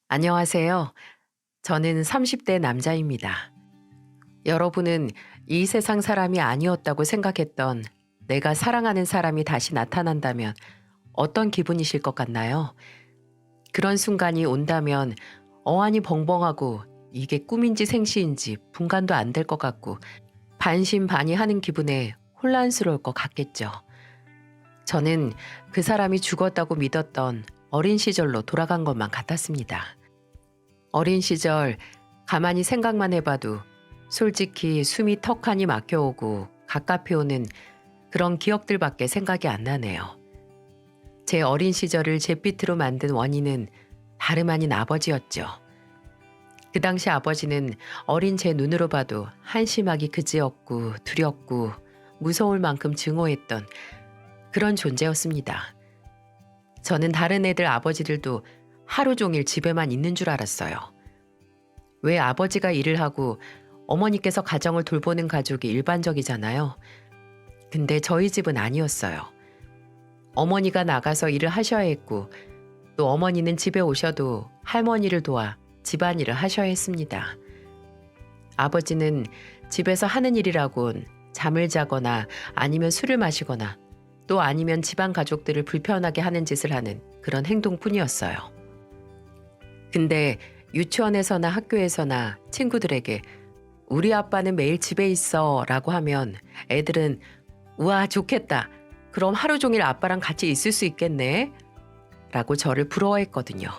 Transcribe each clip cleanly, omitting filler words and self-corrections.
안녕하세요. 저는 30대 남자입니다. 여러분은 이 세상 사람이 아니었다고 생각했던 내가 사랑하는 사람이 다시 나타난다면 어떤 기분이실 것 같나요? 그런 순간이 온다면 어안이 벙벙하고 이게 꿈인지 생시인지 분간도 안 될 것 같고 반신반의하는 기분에 혼란스러울 것 같겠죠. 저는 그 사람이 죽었다고 믿었던 어린 시절로 돌아간 것만 같았습니다. 어린 시절 가만히 생각만 해봐도 솔직히 숨이 턱하니 막혀오고 갑갑해오는 그런 기억들밖에 생각이 안 나네요. 제 어린 시절을 잿빛으로 만든 원인은 다름 아닌 아버지였죠. 그 당시 아버지는 어린 제 눈으로 봐도 한심하기 그지없고 두렵고 무서울 만큼 증오했던 그런 존재였습니다. 저는 다른 애들 아버지들도 하루 종일 집에만 있는 줄 알았어요. 왜 아버지가 일을 하고 어머니께서 가정을 돌보는 가족이 일반적이잖아요. 근데 저희 집은 아니었어요. 어머니가 나가서 일을 하셔야 했고 또 어머니는 집에 오셔도 할머니를 도와 집안일을 하셔야 했습니다. 아버지는 집에서 하는 일이라곤 잠을 자거나 아니면 술을 마시거나 또 아니면 집안 가족들을 불편하게 하는 짓을 하는 그런 행동뿐이었어요. 근데 유치원에서나 학교에서나 친구들에게 우리 아빠는 매일 집에 있어 라고 하면 애들은 우와 좋겠다. 그럼 하루 종일 아빠랑 같이 있을 수 있겠네. 라고 저를 부러워했거든요.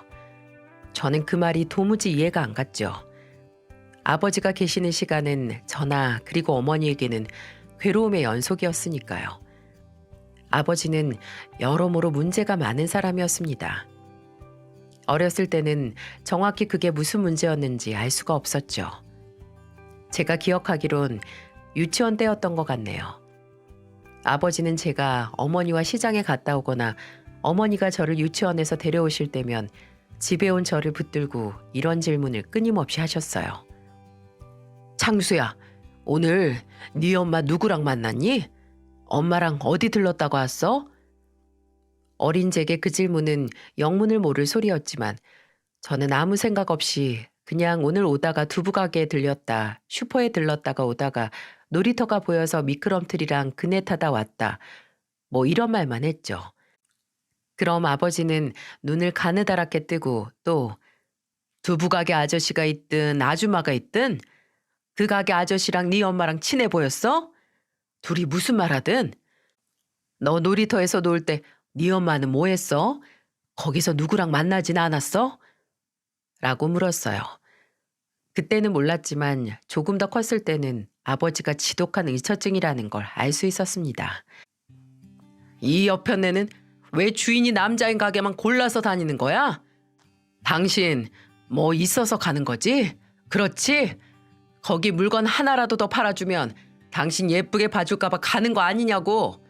저는 그 말이 도무지 이해가 안 갔죠. 아버지가 계시는 시간은 저나 그리고 어머니에게는 괴로움의 연속이었으니까요. 아버지는 여러모로 문제가 많은 사람이었습니다. 어렸을 때는 정확히 그게 무슨 문제였는지 알 수가 없었죠. 제가 기억하기론 유치원 때였던 것 같네요. 아버지는 제가 어머니와 시장에 갔다 오거나 어머니가 저를 유치원에서 데려오실 때면 집에 온 저를 붙들고 이런 질문을 끊임없이 하셨어요. 창수야, 오늘 네 엄마 누구랑 만났니? 엄마랑 어디 들렀다고 왔어? 어린 제게 그 질문은 영문을 모를 소리였지만 저는 아무 생각 없이 그냥 오늘 오다가 두부가게에 들렸다, 슈퍼에 들렀다가 오다가 놀이터가 보여서 미끄럼틀이랑 그네 타다 왔다. 뭐 이런 말만 했죠. 그럼 아버지는 눈을 가느다랗게 뜨고 또 두부가게 아저씨가 있든 아줌마가 있든 그 가게 아저씨랑 네 엄마랑 친해 보였어? 둘이 무슨 말하든? 너 놀이터에서 놀 때 네 엄마는 뭐 했어? 거기서 누구랑 만나진 않았어? 라고 물었어요. 그때는 몰랐지만 조금 더 컸을 때는 아버지가 지독한 의처증이라는 걸 알 수 있었습니다. 이 여편네는 왜 주인이 남자인 가게만 골라서 다니는 거야? 당신 뭐 있어서 가는 거지? 그렇지? 거기 물건 하나라도 더 팔아주면 당신 예쁘게 봐줄까 봐 가는 거 아니냐고.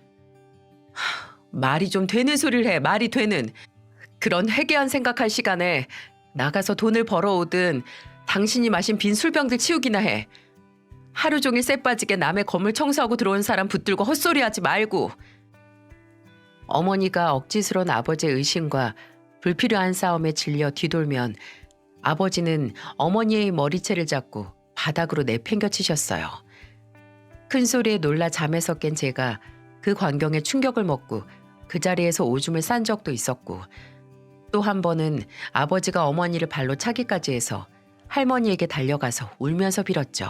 말이 좀 되는 소리를 해. 말이 되는. 그런 회개한 생각할 시간에 나가서 돈을 벌어오든 당신이 마신 빈 술병들 치우기나 해. 하루 종일 쎄 빠지게 남의 건물 청소하고 들어온 사람 붙들고 헛소리하지 말고. 어머니가 억지스러운 아버지의 의심과 불필요한 싸움에 질려 뒤돌면 아버지는 어머니의 머리채를 잡고 바닥으로 내팽겨치셨어요. 큰 소리에 놀라 잠에서 깬 제가 그 광경에 충격을 먹고 그 자리에서 오줌을 싼 적도 있었고 또 한 번은 아버지가 어머니를 발로 차기까지 해서 할머니에게 달려가서 울면서 빌었죠.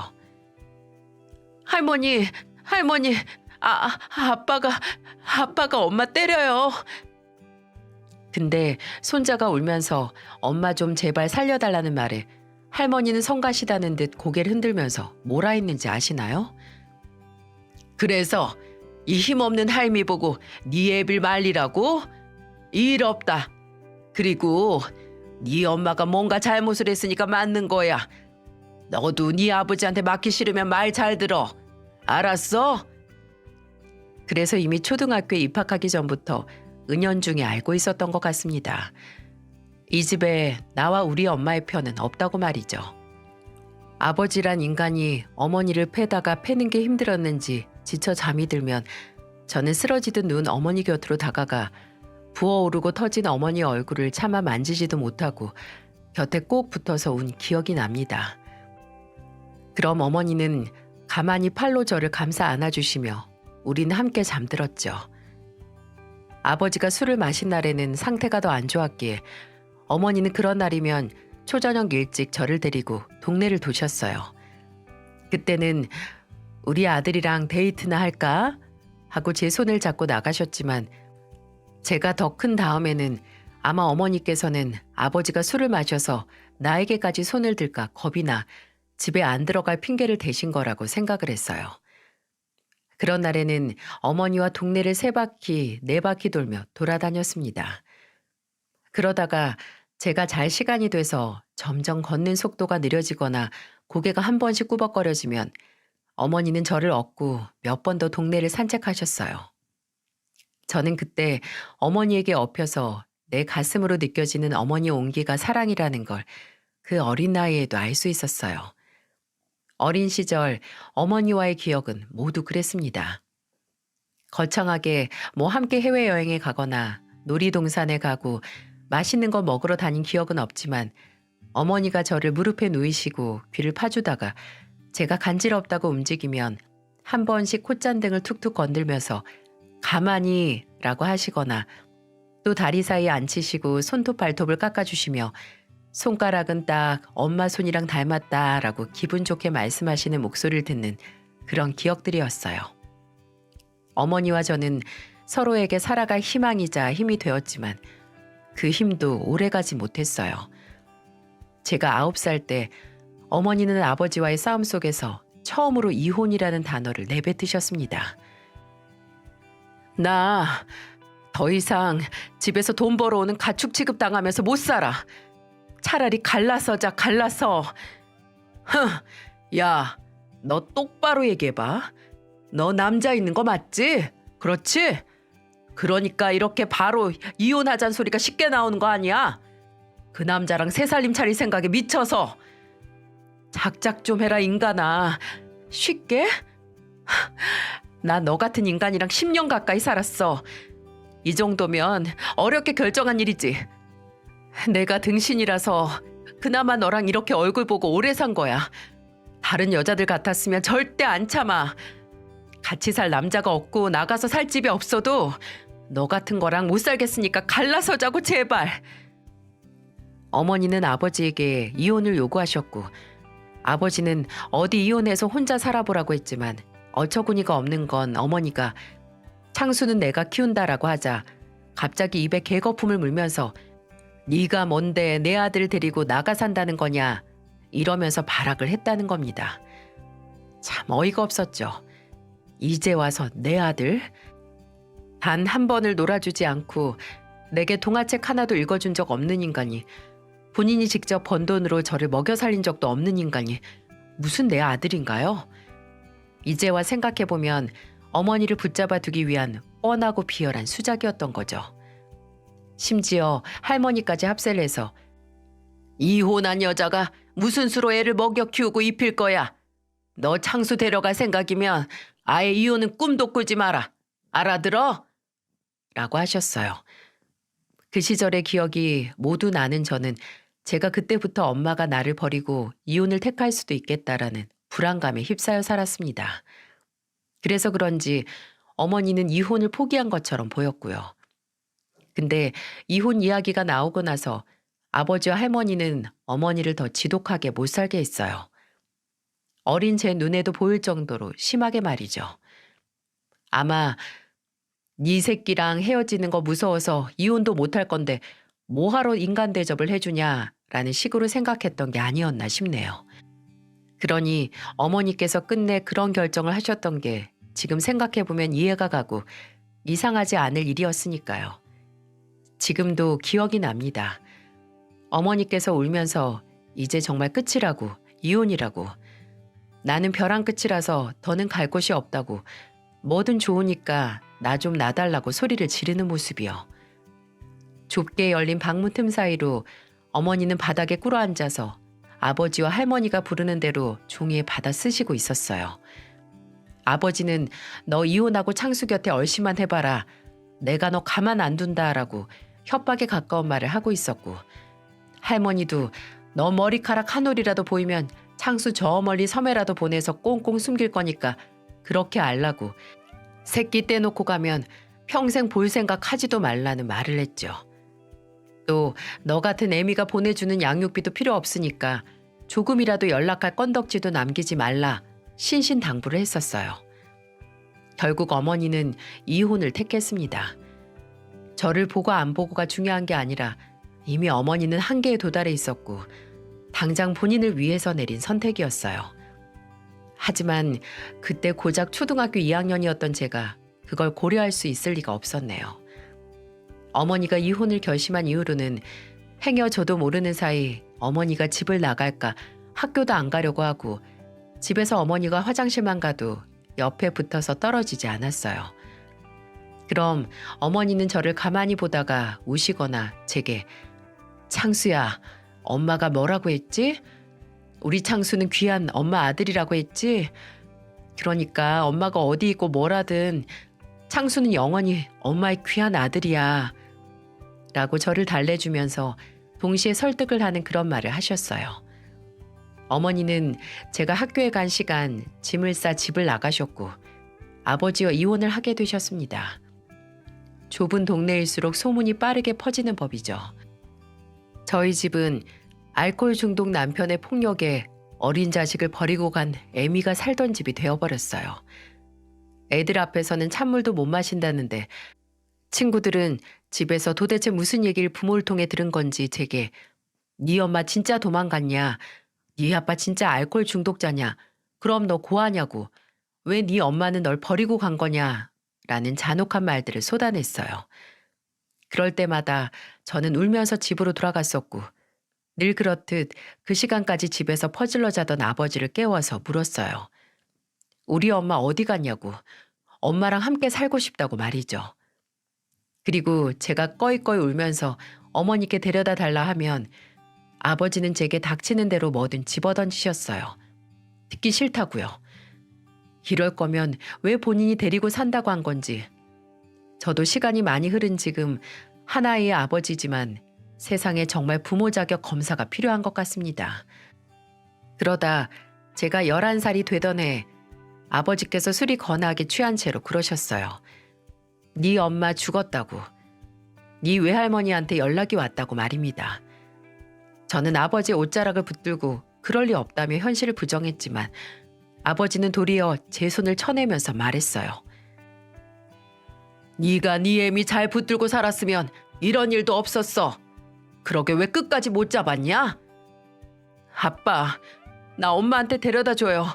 할머니, 할머니, 아빠가 엄마 때려요. 근데 손자가 울면서 엄마 좀 제발 살려달라는 말에 할머니는 성가시다는 듯 고개를 흔들면서 뭐라 했는지 아시나요? 그래서 이 힘없는 할미 보고 네 애빌 말리라고? 일 없다. 그리고 네 엄마가 뭔가 잘못을 했으니까 맞는 거야. 너도 네 아버지한테 맞기 싫으면 말 잘 들어. 알았어? 그래서 이미 초등학교에 입학하기 전부터 은연중에 알고 있었던 것 같습니다. 이 집에 나와 우리 엄마의 편은 없다고 말이죠. 아버지란 인간이 어머니를 패다가 패는 게 힘들었는지 지쳐 잠이 들면 저는 쓰러지듯 누운 어머니 곁으로 다가가 부어오르고 터진 어머니의 얼굴을 차마 만지지도 못하고 곁에 꼭 붙어서 운 기억이 납니다. 그럼 어머니는 가만히 팔로 저를 감싸 안아주시며 우리는 함께 잠들었죠. 아버지가 술을 마신 날에는 상태가 더 안 좋았기에 어머니는 그런 날이면 초저녁 일찍 저를 데리고 동네를 도셨어요. 그때는 우리 아들이랑 데이트나 할까? 하고 제 손을 잡고 나가셨지만 제가 더 큰 다음에는 아마 어머니께서는 아버지가 술을 마셔서 나에게까지 손을 들까 겁이 나 집에 안 들어갈 핑계를 대신 거라고 생각을 했어요. 그런 날에는 어머니와 동네를 3바퀴, 4바퀴 돌며 돌아다녔습니다. 그러다가 제가 잘 시간이 돼서 점점 걷는 속도가 느려지거나 고개가 한 번씩 꾸벅거려지면 어머니는 저를 업고 몇 번 더 동네를 산책하셨어요. 저는 그때 어머니에게 업혀서 내 가슴으로 느껴지는 어머니 온기가 사랑이라는 걸 그 어린 나이에도 알 수 있었어요. 어린 시절 어머니와의 기억은 모두 그랬습니다. 거창하게 함께 해외여행에 가거나 놀이동산에 가고 맛있는 거 먹으러 다닌 기억은 없지만 어머니가 저를 무릎에 누이시고 귀를 파주다가 제가 간지럽다고 움직이면 한 번씩 콧잔등을 툭툭 건들면서 가만히 라고 하시거나 또 다리 사이에 앉히시고 손톱 발톱을 깎아주시며 손가락은 딱 엄마 손이랑 닮았다라고 기분 좋게 말씀하시는 목소리를 듣는 그런 기억들이었어요. 어머니와 저는 서로에게 살아갈 희망이자 힘이 되었지만 그 힘도 오래가지 못했어요. 제가 9살 때 어머니는 아버지와의 싸움 속에서 처음으로 이혼이라는 단어를 내뱉으셨습니다. 나 더 이상 집에서 돈 벌어오는 가축 취급당하면서 못 살아. 차라리 갈라서 자, 갈라서. 야, 너 똑바로 얘기해봐. 너 남자 있는 거 맞지? 그렇지? 그러니까 이렇게 바로 이혼하자는 소리가 쉽게 나오는 거 아니야? 그 남자랑 새 살림 차릴 생각에 미쳐서. 작작 좀 해라 인간아. 쉽게? 나 너 같은 인간이랑 10년 가까이 살았어. 이 정도면 어렵게 결정한 일이지. 내가 등신이라서 그나마 너랑 이렇게 얼굴 보고 오래 산 거야. 다른 여자들 같았으면 절대 안 참아. 같이 살 남자가 없고 나가서 살 집이 없어도 너 같은 거랑 못 살겠으니까 갈라서 자고 제발. 어머니는 아버지에게 이혼을 요구하셨고 아버지는 어디 이혼해서 혼자 살아보라고 했지만 어처구니가 없는 건 어머니가 창수는 내가 키운다라고 하자 갑자기 입에 개거품을 물면서 네가 뭔데 내 아들 데리고 나가 산다는 거냐 이러면서 발악을 했다는 겁니다. 참 어이가 없었죠. 이제 와서 내 아들? 단 한 번을 놀아주지 않고 내게 동화책 하나도 읽어준 적 없는 인간이 본인이 직접 번 돈으로 저를 먹여 살린 적도 없는 인간이 무슨 내 아들인가요? 이제와 생각해보면 어머니를 붙잡아 두기 위한 뻔하고 비열한 수작이었던 거죠. 심지어 할머니까지 합세를 해서 이혼한 여자가 무슨 수로 애를 먹여 키우고 입힐 거야. 너 창수 데려갈 생각이면 아예 이혼은 꿈도 꾸지 마라. 알아들어? 라고 하셨어요. 그 시절의 기억이 모두 나는 저는 제가 그때부터 엄마가 나를 버리고 이혼을 택할 수도 있겠다라는 불안감에 휩싸여 살았습니다. 그래서 그런지 어머니는 이혼을 포기한 것처럼 보였고요. 근데 이혼 이야기가 나오고 나서 아버지와 할머니는 어머니를 더 지독하게 못 살게 했어요. 어린 제 눈에도 보일 정도로 심하게 말이죠. 아마 네 새끼랑 헤어지는 거 무서워서 이혼도 못할 건데 뭐하러 인간 대접을 해주냐라는 식으로 생각했던 게 아니었나 싶네요. 그러니 어머니께서 끝내 그런 결정을 하셨던 게 지금 생각해보면 이해가 가고 이상하지 않을 일이었으니까요. 지금도 기억이 납니다. 어머니께서 울면서 이제 정말 끝이라고, 이혼이라고, 나는 벼랑 끝이라서 더는 갈 곳이 없다고, 뭐든 좋으니까 나 좀 놔달라고 소리를 지르는 모습이요. 좁게 열린 방문 틈 사이로 어머니는 바닥에 꿇어앉아서 아버지와 할머니가 부르는 대로 종이에 받아 쓰시고 있었어요. 아버지는 너 이혼하고 창수 곁에 얼씨만 해봐라. 내가 너 가만 안 둔다라고 협박에 가까운 말을 하고 있었고, 할머니도 너 머리카락 한 올이라도 보이면 창수 저 멀리 섬에라도 보내서 꽁꽁 숨길 거니까 그렇게 알라고 새끼 떼놓고 가면 평생 볼 생각 하지도 말라는 말을 했죠. 또 너 같은 애미가 보내주는 양육비도 필요 없으니까 조금이라도 연락할 건덕지도 남기지 말라 신신당부를 했었어요. 결국 어머니는 이혼을 택했습니다. 저를 보고 안 보고가 중요한 게 아니라 이미 어머니는 한계에 도달해 있었고 당장 본인을 위해서 내린 선택이었어요. 하지만 그때 고작 초등학교 2학년이었던 제가 그걸 고려할 수 있을 리가 없었네요. 어머니가 이혼을 결심한 이후로는 행여 저도 모르는 사이 어머니가 집을 나갈까 학교도 안 가려고 하고 집에서 어머니가 화장실만 가도 옆에 붙어서 떨어지지 않았어요. 그럼 어머니는 저를 가만히 보다가 우시거나 제게 창수야, 엄마가 뭐라고 했지? 우리 창수는 귀한 엄마 아들이라고 했지? 그러니까 엄마가 어디 있고 뭐라든 창수는 영원히 엄마의 귀한 아들이야. 라고 저를 달래주면서 동시에 설득을 하는 그런 말을 하셨어요. 어머니는 제가 학교에 간 시간 짐을 싸 집을 나가셨고 아버지와 이혼을 하게 되셨습니다. 좁은 동네일수록 소문이 빠르게 퍼지는 법이죠. 저희 집은 알코올 중독 남편의 폭력에 어린 자식을 버리고 간 애미가 살던 집이 되어버렸어요. 애들 앞에서는 찬물도 못 마신다는데 친구들은 집에서 도대체 무슨 얘기를 부모를 통해 들은 건지 제게 네 엄마 진짜 도망갔냐? 네 아빠 진짜 알코올 중독자냐? 그럼 너 고하냐고? 왜 네 엄마는 널 버리고 간 거냐? 라는 잔혹한 말들을 쏟아냈어요. 그럴 때마다 저는 울면서 집으로 돌아갔었고 늘 그렇듯 그 시간까지 집에서 퍼질러 자던 아버지를 깨워서 물었어요. 우리 엄마 어디 갔냐고. 엄마랑 함께 살고 싶다고 말이죠. 그리고 제가 꺼이꺼이 울면서 어머니께 데려다 달라 하면 아버지는 제게 닥치는 대로 뭐든 집어던지셨어요. 듣기 싫다고요. 이럴 거면 왜 본인이 데리고 산다고 한 건지. 저도 시간이 많이 흐른 지금 하나의 아버지지만 세상에 정말 부모 자격 검사가 필요한 것 같습니다. 그러다 제가 11살이 되던 해 아버지께서 술이 거나하게 취한 채로 그러셨어요. 네 엄마 죽었다고. 네 외할머니한테 연락이 왔다고 말입니다. 저는 아버지의 옷자락을 붙들고 그럴 리 없다며 현실을 부정했지만 아버지는 도리어 제 손을 쳐내면서 말했어요. 네가 네 애미 잘 붙들고 살았으면 이런 일도 없었어. 그러게 왜 끝까지 못 잡았냐? 아빠, 나 엄마한테 데려다 줘요.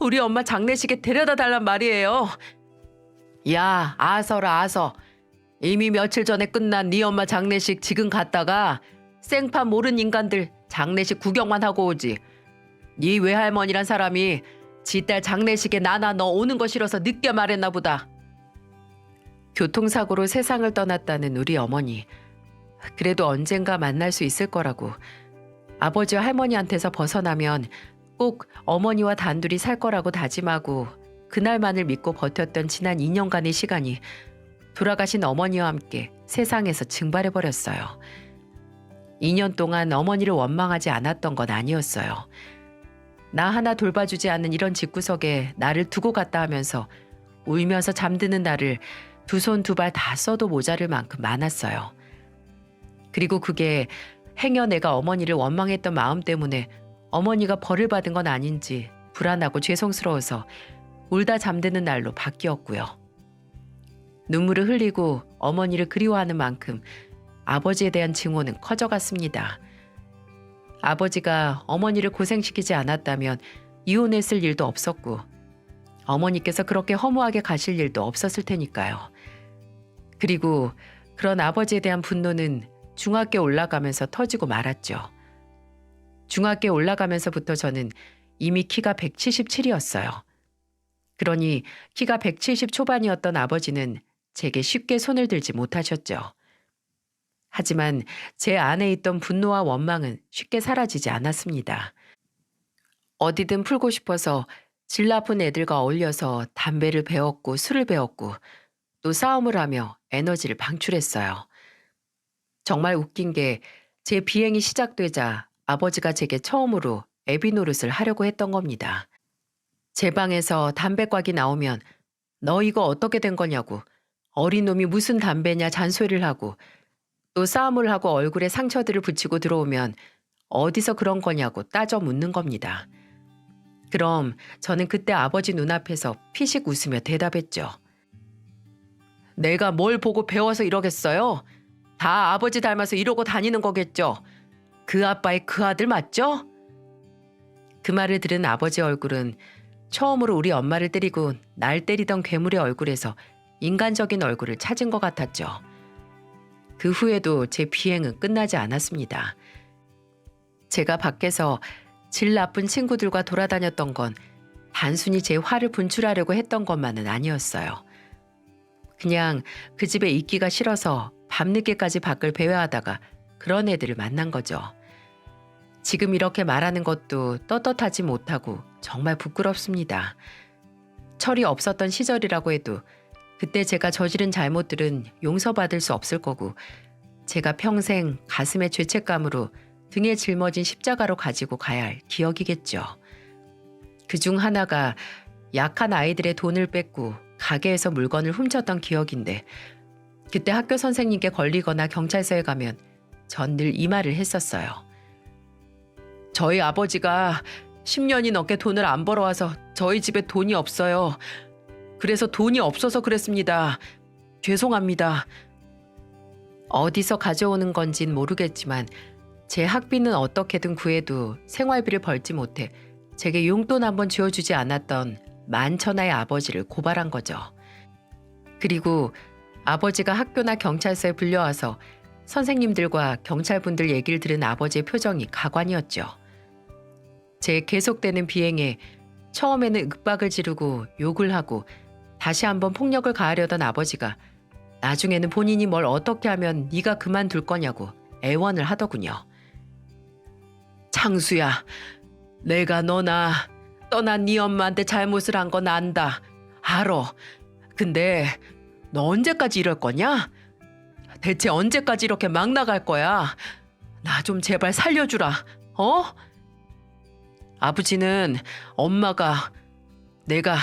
우리 엄마 장례식에 데려다 달란 말이에요. 야, 아서라 아서. 이미 며칠 전에 끝난 네 엄마 장례식 지금 갔다가 생판 모르는 인간들 장례식 구경만 하고 오지. 네 외할머니란 사람이 지 딸 장례식에 나나 너 오는 거 싫어서 늦게 말했나 보다. 교통사고로 세상을 떠났다는 우리 어머니. 그래도 언젠가 만날 수 있을 거라고. 아버지와 할머니한테서 벗어나면 꼭 어머니와 단둘이 살 거라고 다짐하고 그날만을 믿고 버텼던 지난 2년간의 시간이 돌아가신 어머니와 함께 세상에서 증발해버렸어요. 2년 동안 어머니를 원망하지 않았던 건 아니었어요. 나 하나 돌봐주지 않는 이런 집구석에 나를 두고 갔다 하면서 울면서 잠드는 날을 두 손 두 발 다 써도 모자랄 만큼 많았어요. 그리고 그게 행여 내가 어머니를 원망했던 마음 때문에 어머니가 벌을 받은 건 아닌지 불안하고 죄송스러워서 울다 잠드는 날로 바뀌었고요. 눈물을 흘리고 어머니를 그리워하는 만큼 아버지에 대한 증오는 커져갔습니다. 아버지가 어머니를 고생시키지 않았다면 이혼했을 일도 없었고 어머니께서 그렇게 허무하게 가실 일도 없었을 테니까요. 그리고 그런 아버지에 대한 분노는 중학교 올라가면서 터지고 말았죠. 중학교 올라가면서부터 저는 이미 키가 177이었어요. 그러니 키가 170 초반이었던 아버지는 제게 쉽게 손을 들지 못하셨죠. 하지만 제 안에 있던 분노와 원망은 쉽게 사라지지 않았습니다. 어디든 풀고 싶어서 질 나쁜 애들과 어울려서 담배를 배웠고 술을 배웠고 또 싸움을 하며 에너지를 방출했어요. 정말 웃긴 게 제 비행이 시작되자 아버지가 제게 처음으로 애비 노릇을 하려고 했던 겁니다. 제 방에서 담배곽이 나오면 너 이거 어떻게 된 거냐고, 어린 놈이 무슨 담배냐 잔소리를 하고, 또 싸움을 하고 얼굴에 상처들을 붙이고 들어오면 어디서 그런 거냐고 따져 묻는 겁니다. 그럼 저는 그때 아버지 눈앞에서 피식 웃으며 대답했죠. 내가 뭘 보고 배워서 이러겠어요? 다 아버지 닮아서 이러고 다니는 거겠죠? 그 아빠의 그 아들 맞죠? 그 말을 들은 아버지 얼굴은 처음으로 우리 엄마를 때리고 날 때리던 괴물의 얼굴에서 인간적인 얼굴을 찾은 것 같았죠. 그 후에도 제 비행은 끝나지 않았습니다. 제가 밖에서 질 나쁜 친구들과 돌아다녔던 건 단순히 제 화를 분출하려고 했던 것만은 아니었어요. 그냥 그 집에 있기가 싫어서 밤늦게까지 밖을 배회하다가 그런 애들을 만난 거죠. 지금 이렇게 말하는 것도 떳떳하지 못하고 정말 부끄럽습니다. 철이 없었던 시절이라고 해도 그때 제가 저지른 잘못들은 용서받을 수 없을 거고, 제가 평생 가슴의 죄책감으로 등에 짊어진 십자가로 가지고 가야 할 기억이겠죠. 그중 하나가 약한 아이들의 돈을 뺏고 가게에서 물건을 훔쳤던 기억인데, 그때 학교 선생님께 걸리거나 경찰서에 가면 전 늘 이 말을 했었어요. 저희 아버지가 10년이 넘게 돈을 안 벌어와서 저희 집에 돈이 없어요. 그래서 돈이 없어서 그랬습니다. 죄송합니다. 어디서 가져오는 건진 모르겠지만 제 학비는 어떻게든 구해도 생활비를 벌지 못해 제게 용돈 한번 쥐어주지 않았던 만천하의 아버지를 고발한 거죠. 그리고 아버지가 학교나 경찰서에 불려와서 선생님들과 경찰분들 얘기를 들은 아버지의 표정이 가관이었죠. 제 계속되는 비행에 처음에는 윽박을 지르고 욕을 하고 다시 한번 폭력을 가하려던 아버지가 나중에는 본인이 뭘 어떻게 하면 네가 그만둘 거냐고 애원을 하더군요. 창수야, 내가 너나 떠난 네 엄마한테 잘못을 한 건 안다. 알어. 근데 너 언제까지 이럴 거냐? 대체 언제까지 이렇게 막 나갈 거야? 나 좀 제발 살려주라. 어? 아버지는 엄마가 내가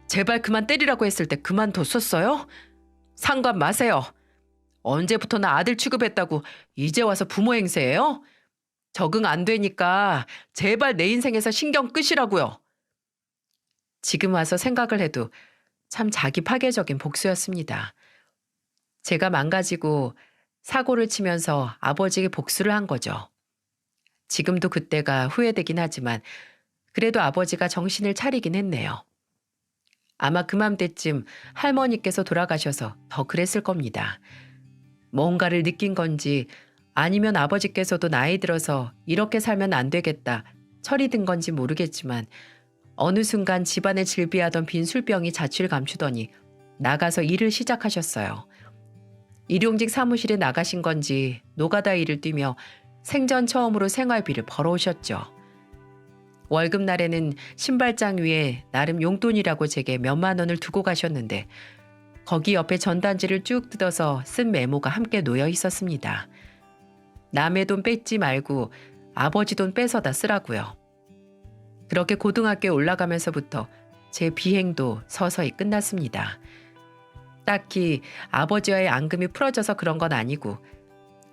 제발 그만 때리라고 했을 때 그만뒀었어요? 상관 마세요. 언제부터나 아들 취급했다고 이제 와서 부모 행세해요? 적응 안 되니까 제발 내 인생에서 신경 끄시라고요. 지금 와서 생각을 해도 참 자기 파괴적인 복수였습니다. 제가 망가지고 사고를 치면서 아버지에게 복수를 한 거죠. 지금도 그때가 후회되긴 하지만 그래도 아버지가 정신을 차리긴 했네요. 아마 그맘때쯤 할머니께서 돌아가셔서 더 그랬을 겁니다. 뭔가를 느낀 건지 아니면 아버지께서도 나이 들어서 이렇게 살면 안 되겠다 철이 든 건지 모르겠지만 어느 순간 집안에 질비하던 빈 술병이 자취를 감추더니 나가서 일을 시작하셨어요. 일용직 사무실에 나가신 건지 노가다 일을 뛰며 생전 처음으로 생활비를 벌어오셨죠. 월급날에는 신발장 위에 나름 용돈이라고 제게 몇만 원을 두고 가셨는데 거기 옆에 전단지를 쭉 뜯어서 쓴 메모가 함께 놓여 있었습니다. 남의 돈 뺏지 말고 아버지 돈 뺏어다 쓰라고요. 그렇게 고등학교에 올라가면서부터 제 비행도 서서히 끝났습니다. 딱히 아버지와의 앙금이 풀어져서 그런 건 아니고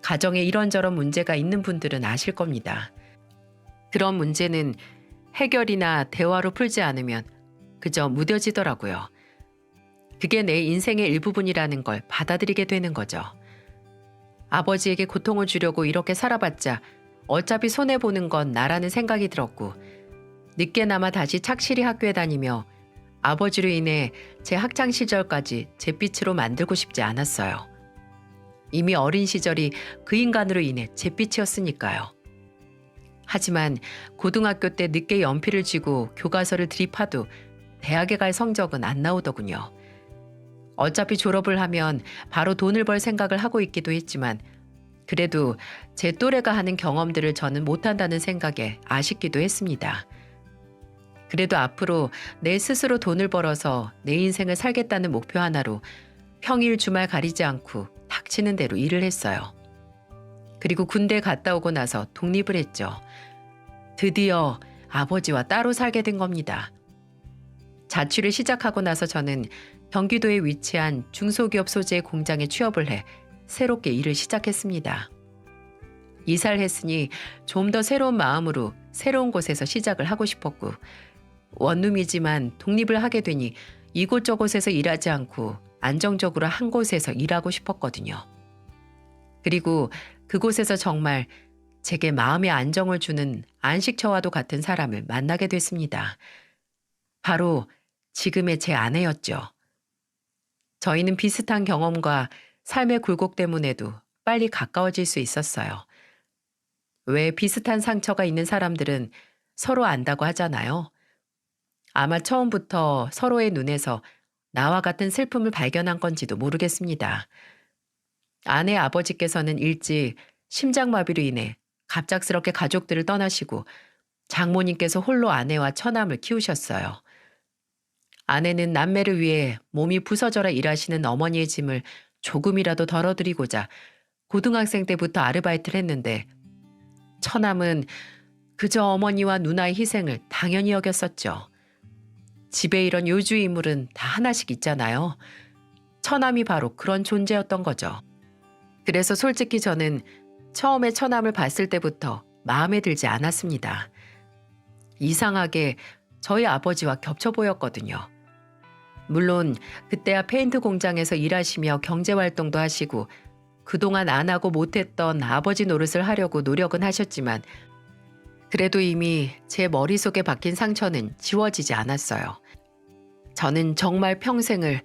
가정에 이런저런 문제가 있는 분들은 아실 겁니다. 그런 문제는 해결이나 대화로 풀지 않으면 그저 무뎌지더라고요. 그게 내 인생의 일부분이라는 걸 받아들이게 되는 거죠. 아버지에게 고통을 주려고 이렇게 살아봤자 어차피 손해보는 건 나라는 생각이 들었고 늦게나마 다시 착실히 학교에 다니며 아버지로 인해 제 학창 시절까지 잿빛으로 만들고 싶지 않았어요. 이미 어린 시절이 그 인간으로 인해 잿빛이었으니까요. 하지만 고등학교 때 늦게 연필을 쥐고 교과서를 들이파도 대학에 갈 성적은 안 나오더군요. 어차피 졸업을 하면 바로 돈을 벌 생각을 하고 있기도 했지만 그래도 제 또래가 하는 경험들을 저는 못한다는 생각에 아쉽기도 했습니다. 그래도 앞으로 내 스스로 돈을 벌어서 내 인생을 살겠다는 목표 하나로 평일 주말 가리지 않고 닥치는 대로 일을 했어요. 그리고 군대 갔다 오고 나서 독립을 했죠. 드디어 아버지와 따로 살게 된 겁니다. 자취를 시작하고 나서 저는 경기도에 위치한 중소기업 소재의 공장에 취업을 해 새롭게 일을 시작했습니다. 이사를 했으니 좀 더 새로운 마음으로 새로운 곳에서 시작을 하고 싶었고, 원룸이지만 독립을 하게 되니 이곳저곳에서 일하지 않고 안정적으로 한 곳에서 일하고 싶었거든요. 그리고 그곳에서 정말 제게 마음의 안정을 주는 안식처와도 같은 사람을 만나게 됐습니다. 바로 지금의 제 아내였죠. 저희는 비슷한 경험과 삶의 굴곡 때문에도 빨리 가까워질 수 있었어요. 왜 비슷한 상처가 있는 사람들은 서로 안다고 하잖아요. 아마 처음부터 서로의 눈에서 나와 같은 슬픔을 발견한 건지도 모르겠습니다. 아내 아버지께서는 일찍 심장마비로 인해 갑작스럽게 가족들을 떠나시고 장모님께서 홀로 아내와 처남을 키우셨어요. 아내는 남매를 위해 몸이 부서져라 일하시는 어머니의 짐을 조금이라도 덜어드리고자 고등학생 때부터 아르바이트를 했는데, 처남은 그저 어머니와 누나의 희생을 당연히 여겼었죠. 집에 이런 요주 인물은 다 하나씩 있잖아요. 처남이 바로 그런 존재였던 거죠. 그래서 솔직히 저는 처음에 처남을 봤을 때부터 마음에 들지 않았습니다. 이상하게 저희 아버지와 겹쳐 보였거든요. 물론 그때야 페인트 공장에서 일하시며 경제활동도 하시고 그동안 안 하고 못했던 아버지 노릇을 하려고 노력은 하셨지만, 그래도 이미 제 머릿속에 박힌 상처는 지워지지 않았어요. 저는 정말 평생을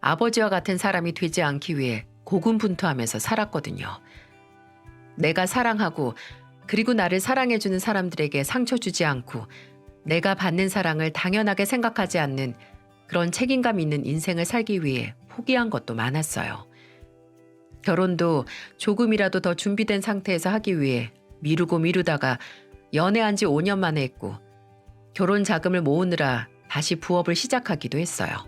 아버지와 같은 사람이 되지 않기 위해 고군분투하면서 살았거든요. 내가 사랑하고 그리고 나를 사랑해주는 사람들에게 상처 주지 않고 내가 받는 사랑을 당연하게 생각하지 않는 그런 책임감 있는 인생을 살기 위해 포기한 것도 많았어요. 결혼도 조금이라도 더 준비된 상태에서 하기 위해 미루다가 연애한 지 5년 만에 했고, 결혼 자금을 모으느라 다시 부업을 시작하기도 했어요.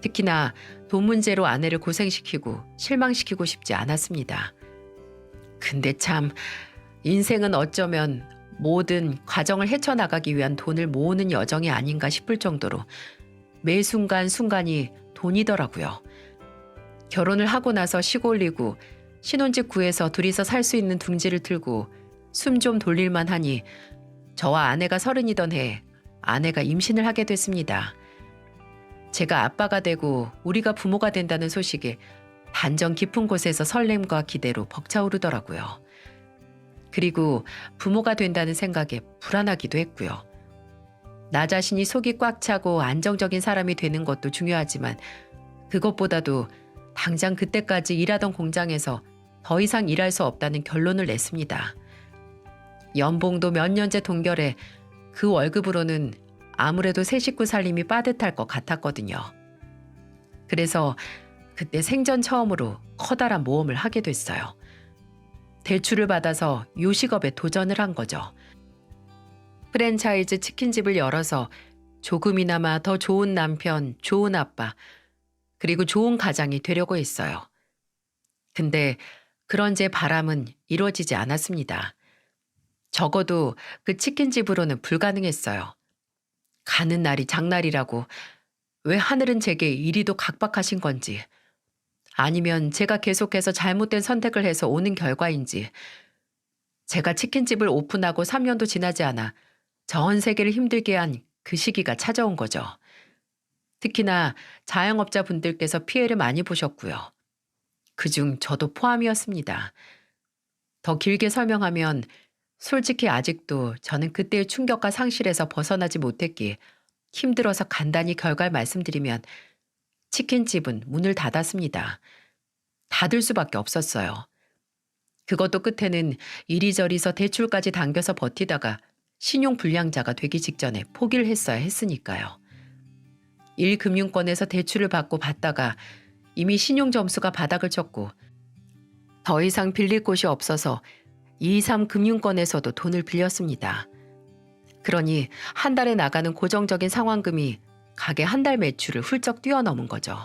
특히나 돈 문제로 아내를 고생시키고 실망시키고 싶지 않았습니다. 근데 참, 인생은 어쩌면 모든 과정을 헤쳐나가기 위한 돈을 모으는 여정이 아닌가 싶을 정도로 매 순간순간이 돈이더라고요. 결혼을 하고 나서 시골리고 신혼집 구해서 둘이서 살 수 있는 둥지를 틀고 숨 좀 돌릴만 하니 저와 아내가 30이던 해 아내가 임신을 하게 됐습니다. 제가 아빠가 되고 우리가 부모가 된다는 소식에 단정 깊은 곳에서 설렘과 기대로 벅차오르더라고요. 그리고 부모가 된다는 생각에 불안하기도 했고요. 나 자신이 속이 꽉 차고 안정적인 사람이 되는 것도 중요하지만 그것보다도 당장 그때까지 일하던 공장에서 더 이상 일할 수 없다는 결론을 냈습니다. 연봉도 몇 년째 동결해 그 월급으로는 아무래도 새 식구 살림이 빠듯할 것 같았거든요. 그래서 그때 생전 처음으로 커다란 모험을 하게 됐어요. 대출을 받아서 요식업에 도전을 한 거죠. 프랜차이즈 치킨집을 열어서 조금이나마 더 좋은 남편, 좋은 아빠, 그리고 좋은 가장이 되려고 했어요. 근데 그런 제 바람은 이루어지지 않았습니다. 적어도 그 치킨집으로는 불가능했어요. 가는 날이 장날이라고. 왜 하늘은 제게 이리도 각박하신 건지, 아니면 제가 계속해서 잘못된 선택을 해서 오는 결과인지. 제가 치킨집을 오픈하고 3년도 지나지 않아 전 세계를 힘들게 한 그 시기가 찾아온 거죠. 특히나 자영업자분들께서 피해를 많이 보셨고요. 그중 저도 포함이었습니다. 더 길게 설명하면 솔직히 아직도 저는 그때의 충격과 상실에서 벗어나지 못했기에 힘들어서 간단히 결과를 말씀드리면 치킨집은 문을 닫았습니다. 닫을 수밖에 없었어요. 그것도 끝에는 이리저리서 대출까지 당겨서 버티다가 신용불량자가 되기 직전에 포기를 했어야 했으니까요. 1금융권에서 대출을 받다가 이미 신용점수가 바닥을 쳤고 더 이상 빌릴 곳이 없어서 2, 3금융권에서도 돈을 빌렸습니다. 그러니 한 달에 나가는 고정적인 상환금이 가게 한 달 매출을 훌쩍 뛰어넘은 거죠.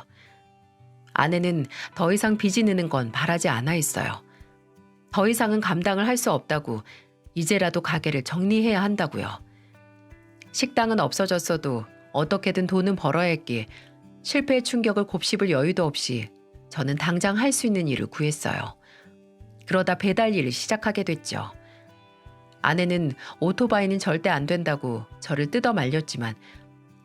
아내는 더 이상 빚이 느는 건 바라지 않아 했어요. 더 이상은 감당을 할 수 없다고 이제라도 가게를 정리해야 한다고요. 식당은 없어졌어도 어떻게든 돈은 벌어야 했기에 실패의 충격을 곱씹을 여유도 없이 저는 당장 할 수 있는 일을 구했어요. 그러다 배달 일을 시작하게 됐죠. 아내는 오토바이는 절대 안 된다고 저를 뜯어 말렸지만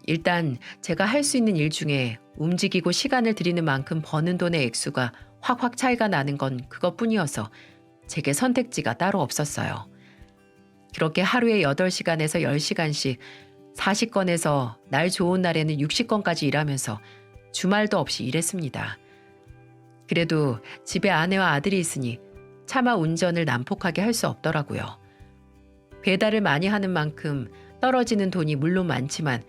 일단 제가 할 수 있는 일 중에 움직이고 시간을 들이는 만큼 버는 돈의 액수가 확확 차이가 나는 건 그것뿐이어서 제게 선택지가 따로 없었어요. 그렇게 하루에 8시간에서 10시간씩 40건에서 날 좋은 날에는 60건까지 일하면서 주말도 없이 일했습니다. 그래도 집에 아내와 아들이 있으니 차마 운전을 난폭하게 할 수 없더라고요. 배달을 많이 하는 만큼 떨어지는 돈이 물론 많지만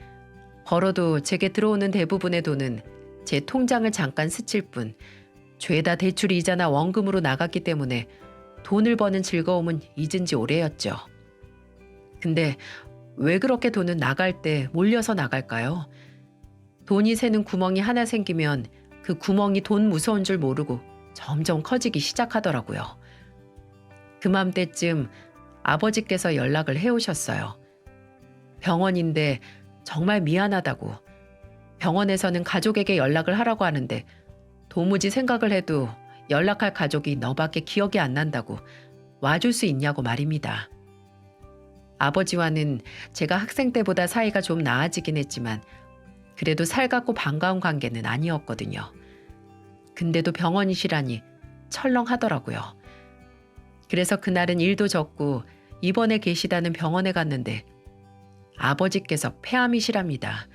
벌어도 제게 들어오는 대부분의 돈은 제 통장을 잠깐 스칠 뿐 죄다 대출 이자나 원금으로 나갔기 때문에 돈을 버는 즐거움은 잊은 지 오래였죠. 근데 왜 그렇게 돈은 나갈 때 몰려서 나갈까요? 돈이 새는 구멍이 하나 생기면 그 구멍이 돈 무서운 줄 모르고 점점 커지기 시작하더라고요. 그맘때쯤 아버지께서 연락을 해오셨어요. 병원인데 정말 미안하다고. 병원에서는 가족에게 연락을 하라고 하는데 도무지 생각을 해도 연락할 가족이 너밖에 기억이 안 난다고 와줄 수 있냐고 말입니다. 아버지와는 제가 학생 때보다 사이가 좀 나아지긴 했지만 그래도 살갑고 반가운 관계는 아니었거든요. 근데도 병원이시라니 철렁하더라고요. 그래서 그날은 일도 적고 입원해 계시다는 병원에 갔는데 아버지께서 폐암이시랍니다.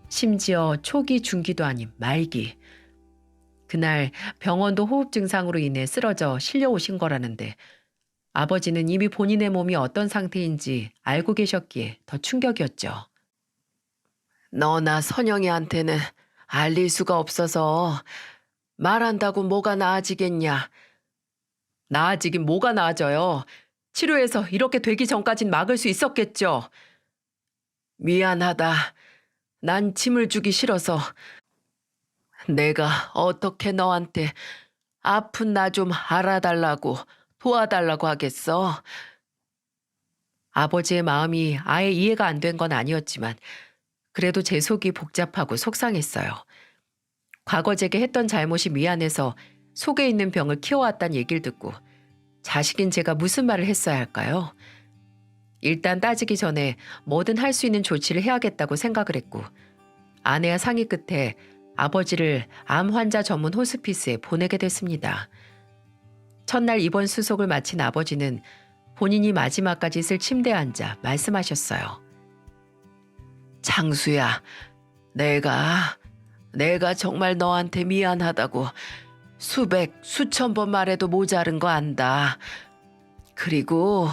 심지어 초기 중기도 아닌 말기. 그날 병원도 호흡 증상으로 인해 쓰러져 실려오신 거라는데 아버지는 이미 본인의 몸이 어떤 상태인지 알고 계셨기에 더 충격이었죠. 너나 선영이한테는 알릴 수가 없어서 말한다고 뭐가 나아지겠냐. 나아지긴 뭐가 나아져요. 치료해서 이렇게 되기 전까진 막을 수 있었겠죠. 미안하다. 난 짐을 주기 싫어서. 내가 어떻게 너한테 아픈 나 좀 알아달라고 도와달라고 하겠어. 아버지의 마음이 아예 이해가 안 된 건 아니었지만 그래도 제 속이 복잡하고 속상했어요. 과거 제게 했던 잘못이 미안해서 속에 있는 병을 키워왔다는 얘기를 듣고 자식인 제가 무슨 말을 했어야 할까요? 일단 따지기 전에 뭐든 할 수 있는 조치를 해야겠다고 생각을 했고 아내와 상의 끝에 아버지를 암 환자 전문 호스피스에 보내게 됐습니다. 첫날 입원 수속을 마친 아버지는 본인이 마지막까지 있을 침대에 앉아 말씀하셨어요. 장수야, 내가 정말 너한테 미안하다고 수천 번 말해도 모자른 거 안다. 그리고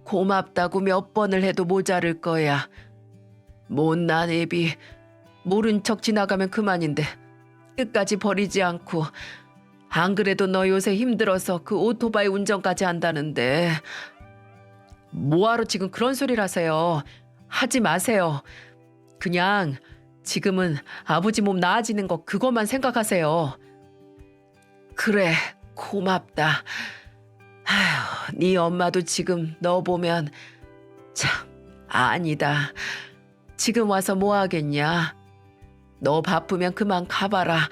고맙다고 몇 번을 해도 모자랄 거야. 못난 애비 모른 척 지나가면 그만인데 끝까지 버리지 않고 안 그래도 너 요새 힘들어서 그 오토바이 운전까지 한다는데 뭐하러 지금 그런 소리를 하세요. 하지 마세요. 그냥 지금은 아버지 몸 나아지는 거 그것만 생각하세요. 그래, 고맙다. 아휴, 네 엄마도 지금 너 보면 참 아니다. 지금 와서 뭐 하겠냐. 너 바쁘면 그만 가봐라.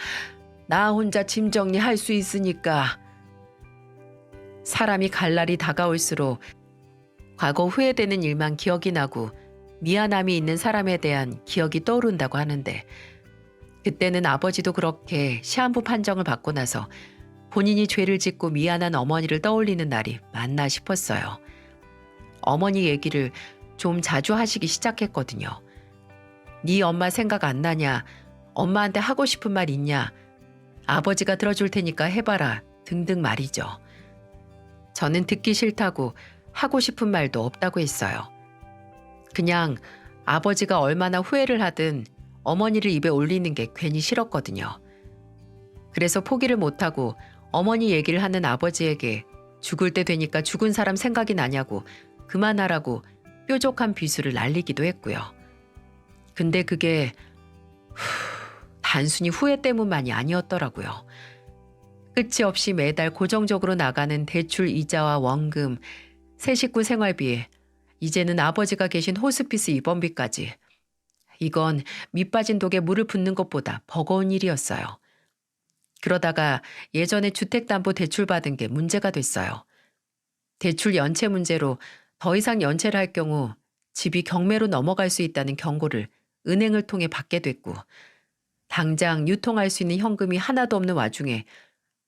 나 혼자 짐 정리할 수 있으니까. 사람이 갈 날이 다가올수록 과거 후회되는 일만 기억이 나고 미안함이 있는 사람에 대한 기억이 떠오른다고 하는데 그때는 아버지도 그렇게 시한부 판정을 받고 나서 본인이 죄를 짓고 미안한 어머니를 떠올리는 날이 맞나 싶었어요. 어머니 얘기를 좀 자주 하시기 시작했거든요. 네 엄마 생각 안 나냐? 엄마한테 하고 싶은 말 있냐? 아버지가 들어줄 테니까 해봐라 등등 말이죠. 저는 듣기 싫다고 하고 싶은 말도 없다고 했어요. 그냥 아버지가 얼마나 후회를 하든 어머니를 입에 올리는 게 괜히 싫었거든요. 그래서 포기를 못하고 어머니 얘기를 하는 아버지에게 죽을 때 되니까 죽은 사람 생각이 나냐고 그만하라고 뾰족한 비수를 날리기도 했고요. 근데 그게 단순히 후회 때문만이 아니었더라고요. 끝이 없이 매달 고정적으로 나가는 대출 이자와 원금, 세 식구 생활비, 이제는 아버지가 계신 호스피스 입원비까지. 이건 밑 빠진 독에 물을 붓는 것보다 버거운 일이었어요. 그러다가 예전에 주택담보대출 받은 게 문제가 됐어요. 대출 연체 문제로 더 이상 연체를 할 경우 집이 경매로 넘어갈 수 있다는 경고를 은행을 통해 받게 됐고, 당장 유통할 수 있는 현금이 하나도 없는 와중에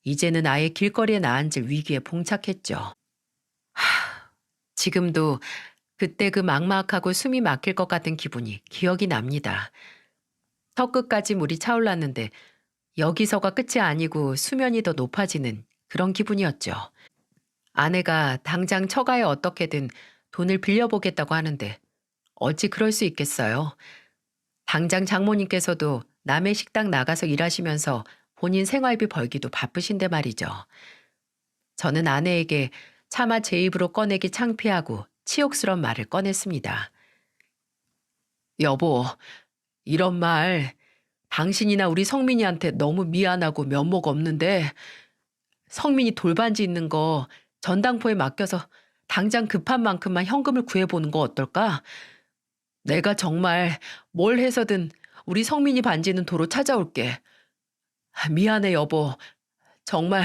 이제는 아예 길거리에 나앉을 위기에 봉착했죠. 지금도 그때 그 막막하고 숨이 막힐 것 같은 기분이 기억이 납니다. 턱끝까지 물이 차올랐는데 여기서가 끝이 아니고 수면이 더 높아지는 그런 기분이었죠. 아내가 당장 처가에 어떻게든 돈을 빌려보겠다고 하는데 어찌 그럴 수 있겠어요. 당장 장모님께서도 남의 식당 나가서 일하시면서 본인 생활비 벌기도 바쁘신데 말이죠. 저는 아내에게 차마 제 입으로 꺼내기 창피하고 치욕스러운 말을 꺼냈습니다. 여보, 이런 말 당신이나 우리 성민이한테 너무 미안하고 면목 없는데, 성민이 돌반지 있는 거 전당포에 맡겨서 당장 급한 만큼만 현금을 구해보는 거 어떨까? 내가 정말 뭘 해서든 우리 성민이 반지는 도로 찾아올게. 미안해 여보. 정말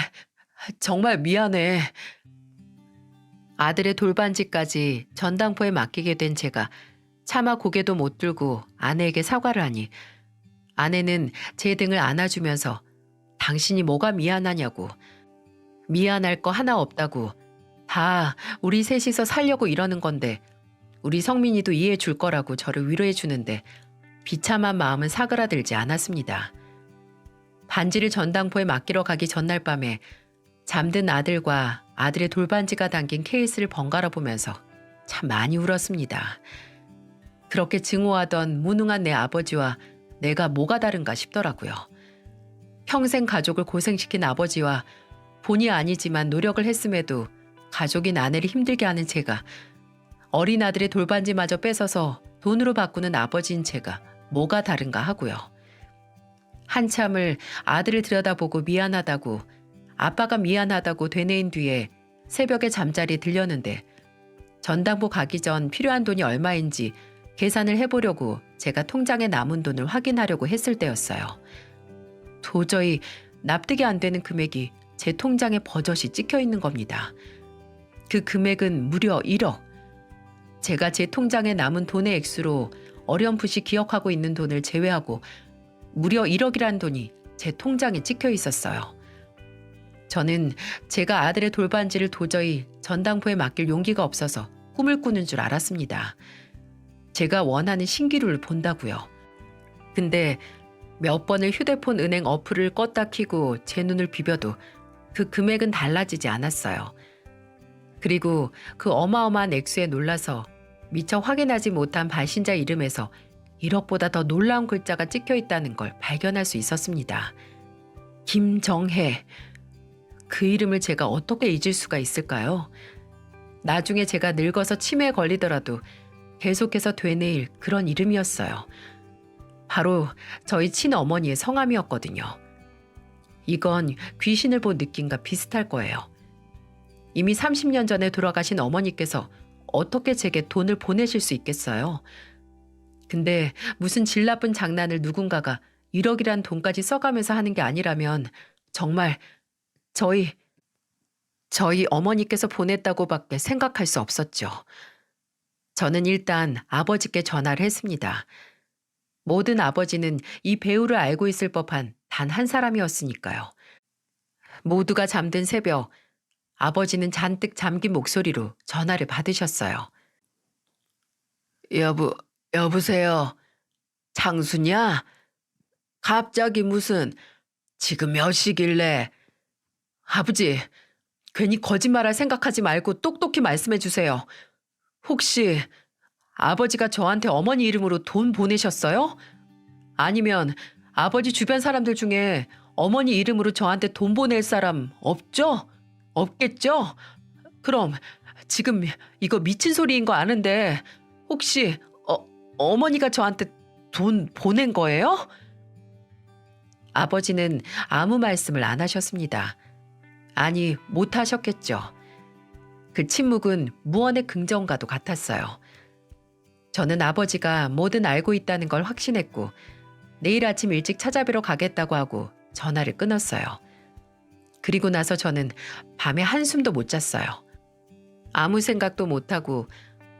정말 미안해. 아들의 돌반지까지 전당포에 맡기게 된 제가 차마 고개도 못 들고 아내에게 사과를 하니, 아내는 제 등을 안아주면서 당신이 뭐가 미안하냐고, 미안할 거 하나 없다고, 다 우리 셋이서 살려고 이러는 건데 우리 성민이도 이해해 줄 거라고 저를 위로해 주는데 비참한 마음은 사그라들지 않았습니다. 반지를 전당포에 맡기러 가기 전날 밤에 잠든 아들과 아들의 돌반지가 담긴 케이스를 번갈아 보면서 참 많이 울었습니다. 그렇게 증오하던 무능한 내 아버지와 내가 뭐가 다른가 싶더라고요. 평생 가족을 고생시킨 아버지와 본의 아니지만 노력을 했음에도 가족인 아내를 힘들게 하는 제가, 어린 아들의 돌반지마저 뺏어서 돈으로 바꾸는 아버지인 제가 뭐가 다른가 하고요. 한참을 아들을 들여다보고 미안하다고, 아빠가 미안하다고 되뇌인 뒤에 새벽에 잠자리에 들렸는데 전당포 가기 전 필요한 돈이 얼마인지 계산을 해보려고 제가 통장에 남은 돈을 확인하려고 했을 때였어요. 도저히 납득이 안 되는 금액이 제 통장에 버젓이 찍혀 있는 겁니다. 그 금액은 무려 1억. 제가 제 통장에 남은 돈의 액수로 어렴풋이 기억하고 있는 돈을 제외하고 무려 1억이란 돈이 제 통장에 찍혀 있었어요. 저는 제가 아들의 돌반지를 도저히 전당포에 맡길 용기가 없어서 꿈을 꾸는 줄 알았습니다. 제가 원하는 신기루를 본다고요. 근데 몇 번을 휴대폰 은행 어플을 껐다 켜고 제 눈을 비벼도 그 금액은 달라지지 않았어요. 그리고 그 어마어마한 액수에 놀라서 미처 확인하지 못한 발신자 이름에서 1억보다 더 놀라운 글자가 찍혀 있다는 걸 발견할 수 있었습니다. 김정혜. 그 이름을 제가 어떻게 잊을 수가 있을까요? 나중에 제가 늙어서 치매에 걸리더라도 계속해서 되뇌일 그런 이름이었어요. 바로 저희 친어머니의 성함이었거든요. 이건 귀신을 본 느낌과 비슷할 거예요. 이미 30년 전에 돌아가신 어머니께서 어떻게 제게 돈을 보내실 수 있겠어요? 근데 무슨 질 나쁜 장난을 누군가가 1억이란 돈까지 써가면서 하는 게 아니라면 정말 저희 어머니께서 보냈다고밖에 생각할 수 없었죠. 저는 일단 아버지께 전화를 했습니다. 모든 아버지는 이 배우를 알고 있을 법한 단 한 사람이었으니까요. 모두가 잠든 새벽, 아버지는 잔뜩 잠긴 목소리로 전화를 받으셨어요. 여보세요. 장수냐? 갑자기 무슨, 지금 몇 시길래? 아버지, 괜히 거짓말할 생각하지 말고 똑똑히 말씀해 주세요. 혹시 아버지가 저한테 어머니 이름으로 돈 보내셨어요? 아니면 아버지 주변 사람들 중에 어머니 이름으로 저한테 돈 보낼 사람 없죠? 없겠죠? 그럼 지금 이거 미친 소리인 거 아는데 혹시 어머니가 저한테 돈 보낸 거예요? 아버지는 아무 말씀을 안 하셨습니다. 아니, 못하셨겠죠. 그 침묵은 무언의 긍정과도 같았어요. 저는 아버지가 뭐든 알고 있다는 걸 확신했고 내일 아침 일찍 찾아뵈러 가겠다고 하고 전화를 끊었어요. 그리고 나서 저는 밤에 한숨도 못 잤어요. 아무 생각도 못하고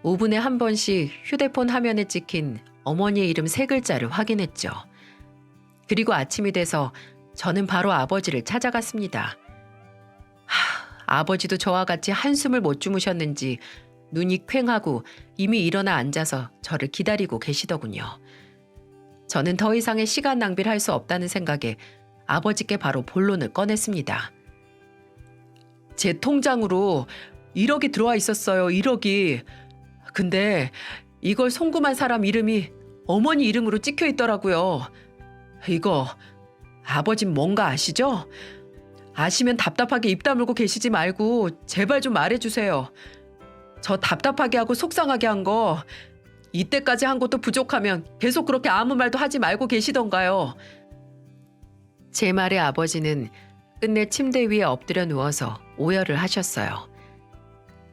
5분에 한 번씩 휴대폰 화면에 찍힌 어머니의 이름 3글자를 확인했죠. 그리고 아침이 돼서 저는 바로 아버지를 찾아갔습니다. 아버지도 저와 같이 한숨을 못 주무셨는지 눈이 퀭하고 이미 일어나 앉아서 저를 기다리고 계시더군요. 저는 더 이상의 시간 낭비를 할 수 없다는 생각에 아버지께 바로 본론을 꺼냈습니다. 제 통장으로 1억이 들어와 있었어요. 1억이. 근데 이걸 송금한 사람 이름이 어머니 이름으로 찍혀 있더라고요. 이거 아버진 뭔가 아시죠? 아시면 답답하게 입 다물고 계시지 말고 제발 좀 말해주세요. 저 답답하게 하고 속상하게 한 거 이때까지 한 것도 부족하면 계속 그렇게 아무 말도 하지 말고 계시던가요. 제 말에 아버지는 끝내 침대 위에 엎드려 누워서 오열을 하셨어요.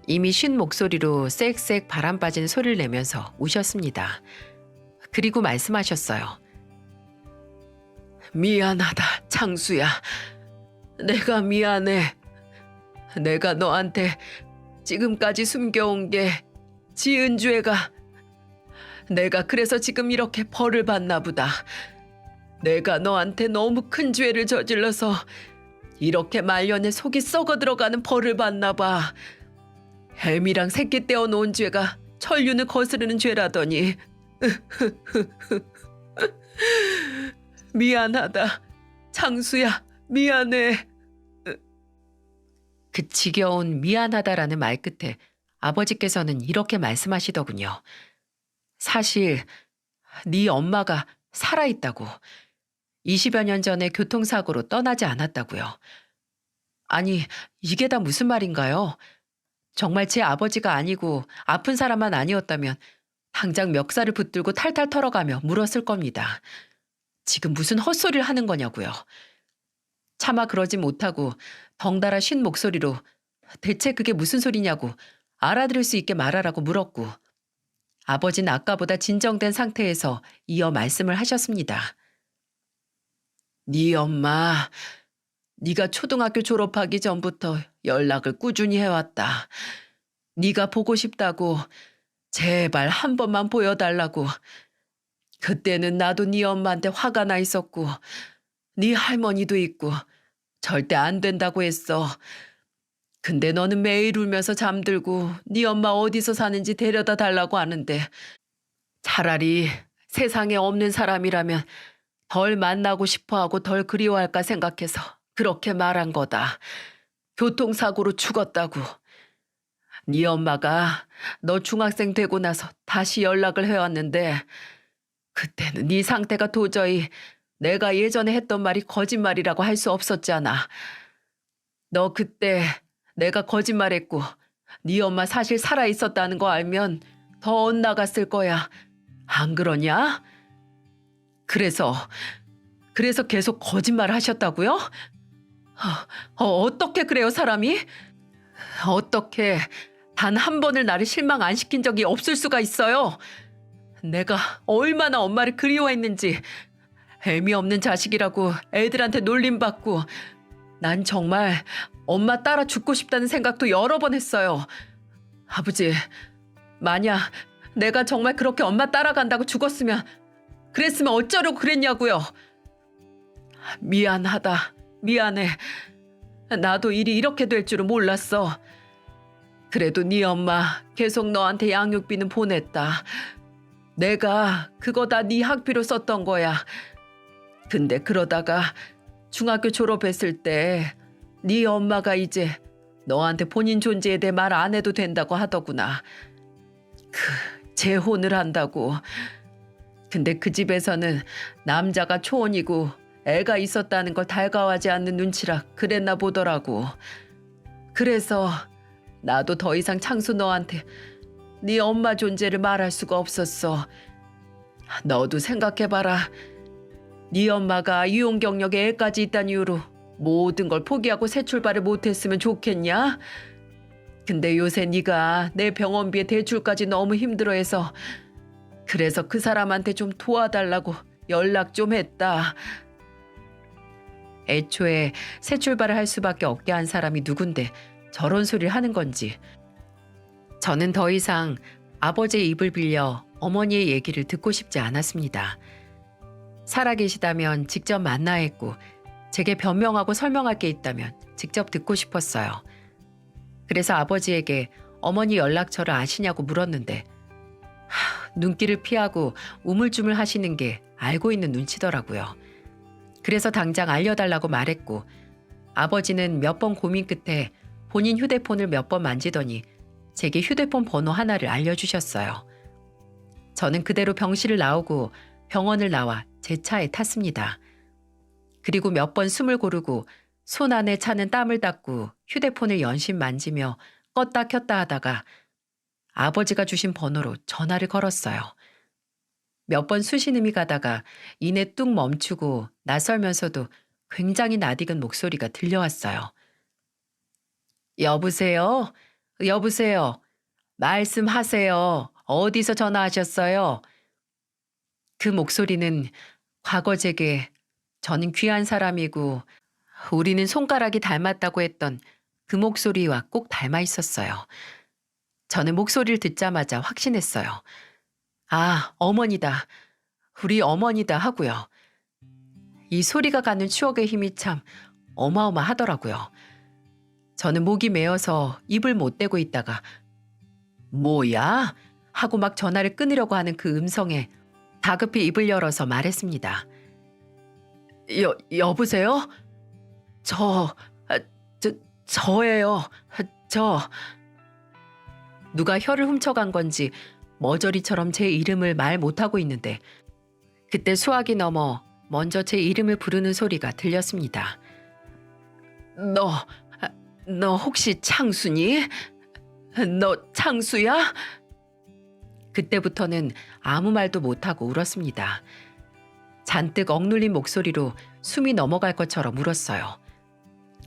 이미 쉰 목소리로 쌕쌕 바람 빠진 소리를 내면서 우셨습니다. 그리고 말씀하셨어요. 미안하다, 창수야. 내가 미안해. 내가 너한테 지금까지 숨겨온 게 지은 죄가 내가 그래서 지금 이렇게 벌을 받나 보다. 내가 너한테 너무 큰 죄를 저질러서 이렇게 말년에 속이 썩어 들어가는 벌을 받나 봐. 햄이랑 새끼 떼어 놓은 죄가 천륜을 거스르는 죄라더니. 미안하다. 창수야, 미안해. 그 지겨운 미안하다라는 말 끝에 아버지께서는 이렇게 말씀하시더군요. 사실 네 엄마가 살아있다고. 20여 년 전에 교통사고로 떠나지 않았다고요. 아니, 이게 다 무슨 말인가요? 정말 제 아버지가 아니고 아픈 사람만 아니었다면 당장 멱살을 붙들고 탈탈 털어가며 물었을 겁니다. 지금 무슨 헛소리를 하는 거냐고요. 차마 그러지 못하고 덩달아 쉰 목소리로 대체 그게 무슨 소리냐고 알아들을 수 있게 말하라고 물었고 아버지는 아까보다 진정된 상태에서 이어 말씀을 하셨습니다. 네 엄마, 네가 초등학교 졸업하기 전부터 연락을 꾸준히 해왔다. 네가 보고 싶다고 제발 한 번만 보여달라고. 그때는 나도 네 엄마한테 화가 나 있었고 네 할머니도 있고 절대 안 된다고 했어. 근데 너는 매일 울면서 잠들고 네 엄마 어디서 사는지 데려다 달라고 하는데 차라리 세상에 없는 사람이라면 덜 만나고 싶어하고 덜 그리워할까 생각해서 그렇게 말한 거다. 교통사고로 죽었다고. 네 엄마가 너 중학생 되고 나서 다시 연락을 해왔는데 그때는 네 상태가 도저히 내가 예전에 했던 말이 거짓말이라고 할 수 없었잖아. 너 그때 내가 거짓말했고 네 엄마 사실 살아있었다는 거 알면 더 엇나갔을 거야. 안 그러냐? 그래서 계속 거짓말을 하셨다고요? 어떻게 그래요, 사람이? 어떻게 단 한 번을 나를 실망 안 시킨 적이 없을 수가 있어요? 내가 얼마나 엄마를 그리워했는지. 애미 없는 자식이라고 애들한테 놀림받고 난 정말 엄마 따라 죽고 싶다는 생각도 여러 번 했어요. 아버지, 만약 내가 정말 그렇게 엄마 따라간다고 죽었으면 그랬으면 어쩌려고 그랬냐고요. 미안하다. 미안해. 나도 일이 이렇게 될 줄은 몰랐어. 그래도 네 엄마 계속 너한테 양육비는 보냈다. 내가 그거 다 네 학비로 썼던 거야. 근데 그러다가 중학교 졸업했을 때 네 엄마가 이제 너한테 본인 존재에 대해 말 안 해도 된다고 하더구나. 재혼을 한다고. 근데 그 집에서는 남자가 초혼이고 애가 있었다는 걸 달가워하지 않는 눈치라 그랬나 보더라고. 그래서 나도 더 이상 창수 너한테 네 엄마 존재를 말할 수가 없었어. 너도 생각해봐라. 네 엄마가 이혼 경력에 애까지 있다는 이유로 모든 걸 포기하고 새 출발을 못했으면 좋겠냐? 근데 요새 네가 내 병원비에 대출까지 너무 힘들어해서 그래서 그 사람한테 좀 도와달라고 연락 좀 했다. 애초에 새 출발을 할 수밖에 없게 한 사람이 누군데 저런 소리를 하는 건지. 저는 더 이상 아버지의 입을 빌려 어머니의 얘기를 듣고 싶지 않았습니다. 살아계시다면 직접 만나야 했고 제게 변명하고 설명할 게 있다면 직접 듣고 싶었어요. 그래서 아버지에게 어머니 연락처를 아시냐고 물었는데 눈길을 피하고 우물쭈물 하시는 게 알고 있는 눈치더라고요. 그래서 당장 알려달라고 말했고 아버지는 몇 번 고민 끝에 본인 휴대폰을 몇 번 만지더니 제게 휴대폰 번호 하나를 알려주셨어요. 저는 그대로 병실을 나오고 병원을 나와 제 차에 탔습니다. 그리고 몇 번 숨을 고르고 손 안에 차는 땀을 닦고 휴대폰을 연신 만지며 껐다 켰다 하다가 아버지가 주신 번호로 전화를 걸었어요. 몇 번 수신음이 가다가 이내 뚝 멈추고 낯설면서도 굉장히 낯익은 목소리가 들려왔어요. 여보세요? 여보세요? 말씀하세요. 어디서 전화하셨어요? 그 목소리는 과거 제게 저는 귀한 사람이고 우리는 손가락이 닮았다고 했던 그 목소리와 꼭 닮아 있었어요. 저는 목소리를 듣자마자 확신했어요. 아, 어머니다. 우리 어머니다 하고요. 이 소리가 가는 추억의 힘이 참 어마어마하더라고요. 저는 목이 메어서 입을 못 대고 있다가 뭐야? 하고 막 전화를 끊으려고 하는 그 음성에 다급히 입을 열어서 말했습니다. 여보세요? 저예요. 누가 혀를 훔쳐간 건지 머저리처럼 제 이름을 말 못하고 있는데 그때 수화기 넘어 먼저 제 이름을 부르는 소리가 들렸습니다. 너 혹시 창수니? 너 창수야? 그때부터는 아무 말도 못하고 울었습니다. 잔뜩 억눌린 목소리로 숨이 넘어갈 것처럼 울었어요.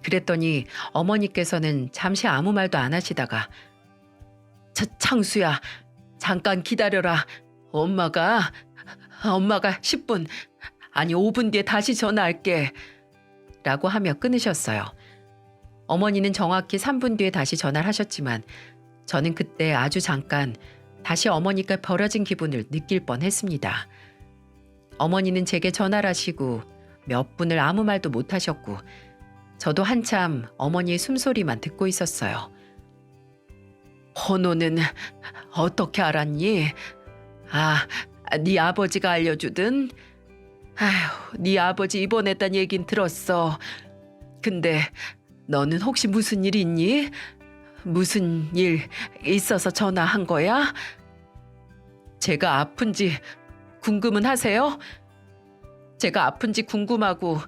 그랬더니 어머니께서는 잠시 아무 말도 안 하시다가 창수야, 잠깐 기다려라. 엄마가 10분, 아니 5분 뒤에 다시 전화할게. 라고 하며 끊으셨어요. 어머니는 정확히 3분 뒤에 다시 전화를 하셨지만 저는 그때 아주 잠깐 다시 어머니가 버려진 기분을 느낄 뻔했습니다. 어머니는 제게 전화를 하시고 몇 분을 아무 말도 못 하셨고 저도 한참 어머니의 숨소리만 듣고 있었어요. 번호는 어떻게 알았니? 아, 네 아버지가 알려주든? 아휴, 네 아버지 입원했단 얘긴 들었어. 근데 너는 혹시 무슨 일 있니? 무슨 일 있어서 전화한 거야? 제가 아픈지 궁금은 하세요? 제가 아픈지 궁금하고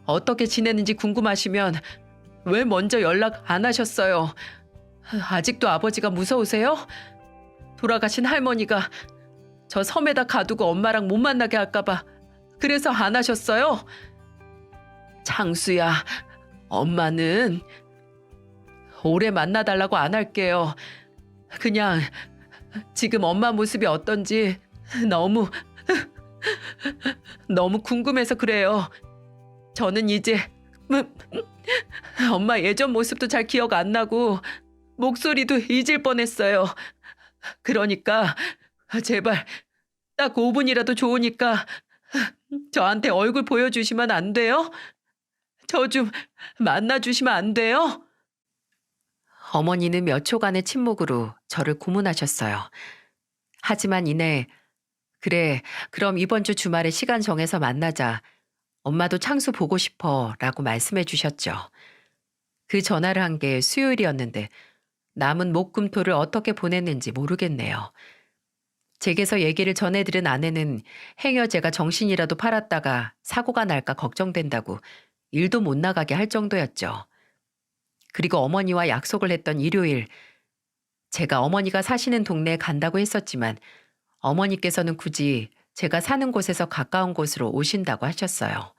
어떻게 지내는지 궁금하시면 왜 먼저 연락 안 하셨어요? 아직도 아버지가 무서우세요? 돌아가신 할머니가 저 섬에다 가두고 엄마랑 못 만나게 할까봐 그래서 안 하셨어요? 창수야, 엄마는 오래 만나달라고 안 할게요. 그냥 지금 엄마 모습이 어떤지 너무 궁금해서 그래요. 저는 이제 엄마 예전 모습도 잘 기억 안 나고 목소리도 잊을 뻔했어요. 그러니까 제발 딱 5분이라도 좋으니까 저한테 얼굴 보여주시면 안 돼요? 저 좀 만나주시면 안 돼요? 어머니는 몇 초간의 침묵으로 저를 고문하셨어요. 하지만 이내 그래, 그럼 이번 주 주말에 시간 정해서 만나자. 엄마도 창수 보고 싶어 라고 말씀해 주셨죠. 그 전화를 한 게 수요일이었는데 남은 목금토를 어떻게 보냈는지 모르겠네요. 제게서 얘기를 전해들은 아내는 행여 제가 정신이라도 팔았다가 사고가 날까 걱정된다고 일도 못 나가게 할 정도였죠. 그리고 어머니와 약속을 했던 일요일, 제가 어머니가 사시는 동네에 간다고 했었지만 어머니께서는 굳이 제가 사는 곳에서 가까운 곳으로 오신다고 하셨어요.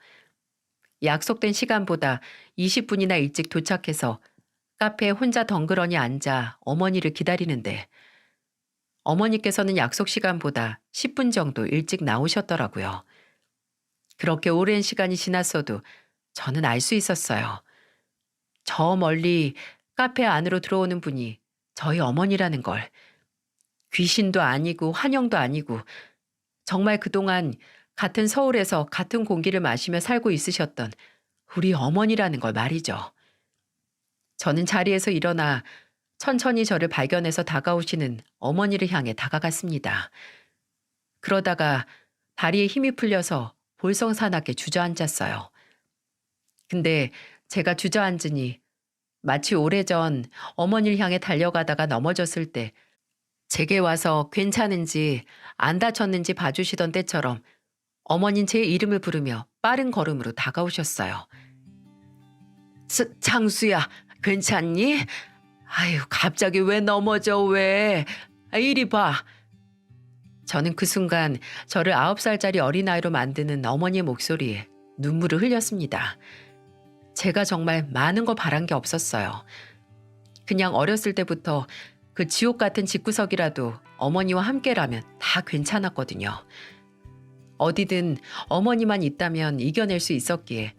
약속된 시간보다 20분이나 일찍 도착해서 카페에 혼자 덩그러니 앉아 어머니를 기다리는데 어머니께서는 약속 시간보다 10분 정도 일찍 나오셨더라고요. 그렇게 오랜 시간이 지났어도 저는 알 수 있었어요. 저 멀리 카페 안으로 들어오는 분이 저희 어머니라는 걸. 귀신도 아니고 환영도 아니고 정말 그동안 같은 서울에서 같은 공기를 마시며 살고 있으셨던 우리 어머니라는 걸 말이죠. 저는 자리에서 일어나 천천히 저를 발견해서 다가오시는 어머니를 향해 다가갔습니다. 그러다가 다리에 힘이 풀려서 볼썽사납게 주저앉았어요. 근데 제가 주저앉으니 마치 오래전 어머니를 향해 달려가다가 넘어졌을 때 제게 와서 괜찮은지 안 다쳤는지 봐주시던 때처럼 어머닌 제 이름을 부르며 빠른 걸음으로 다가오셨어요. 창수야, 괜찮니? 아유, 갑자기 왜 넘어져, 왜? 이리 봐. 저는 그 순간 저를 9살짜리 어린아이로 만드는 어머니의 목소리에 눈물을 흘렸습니다. 제가 정말 많은 거 바란 게 없었어요. 그냥 어렸을 때부터 그 지옥 같은 집구석이라도 어머니와 함께라면 다 괜찮았거든요. 어디든 어머니만 있다면 이겨낼 수 있었기에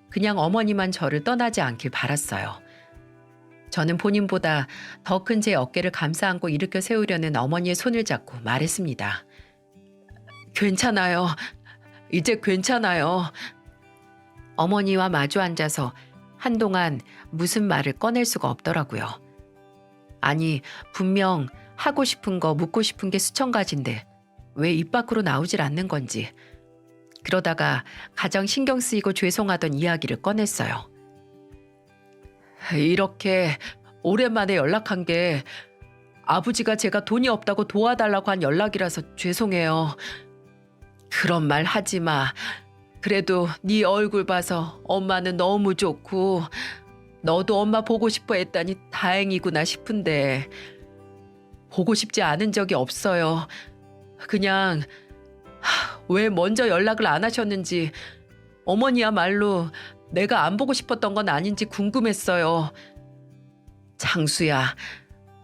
그냥 어머니만 저를 떠나지 않길 바랐어요. 저는 본인보다 더 큰 제 어깨를 감싸 안고 일으켜 세우려는 어머니의 손을 잡고 말했습니다. 괜찮아요. 이제 괜찮아요. 어머니와 마주 앉아서 한동안 무슨 말을 꺼낼 수가 없더라고요. 아니, 분명 하고 싶은 거 묻고 싶은 게 수천 가지인데 왜 입 밖으로 나오질 않는 건지. 그러다가 가장 신경 쓰이고 죄송하던 이야기를 꺼냈어요. 이렇게 오랜만에 연락한 게 아버지가 제가 돈이 없다고 도와달라고 한 연락이라서 죄송해요. 그런 말 하지 마. 그래도 네 얼굴 봐서 엄마는 너무 좋고 너도 엄마 보고 싶어 했다니 다행이구나 싶은데 보고 싶지 않은 적이 없어요. 그냥 왜 먼저 연락을 안 하셨는지 어머니야말로 내가 안 보고 싶었던 건 아닌지 궁금했어요. 창수야,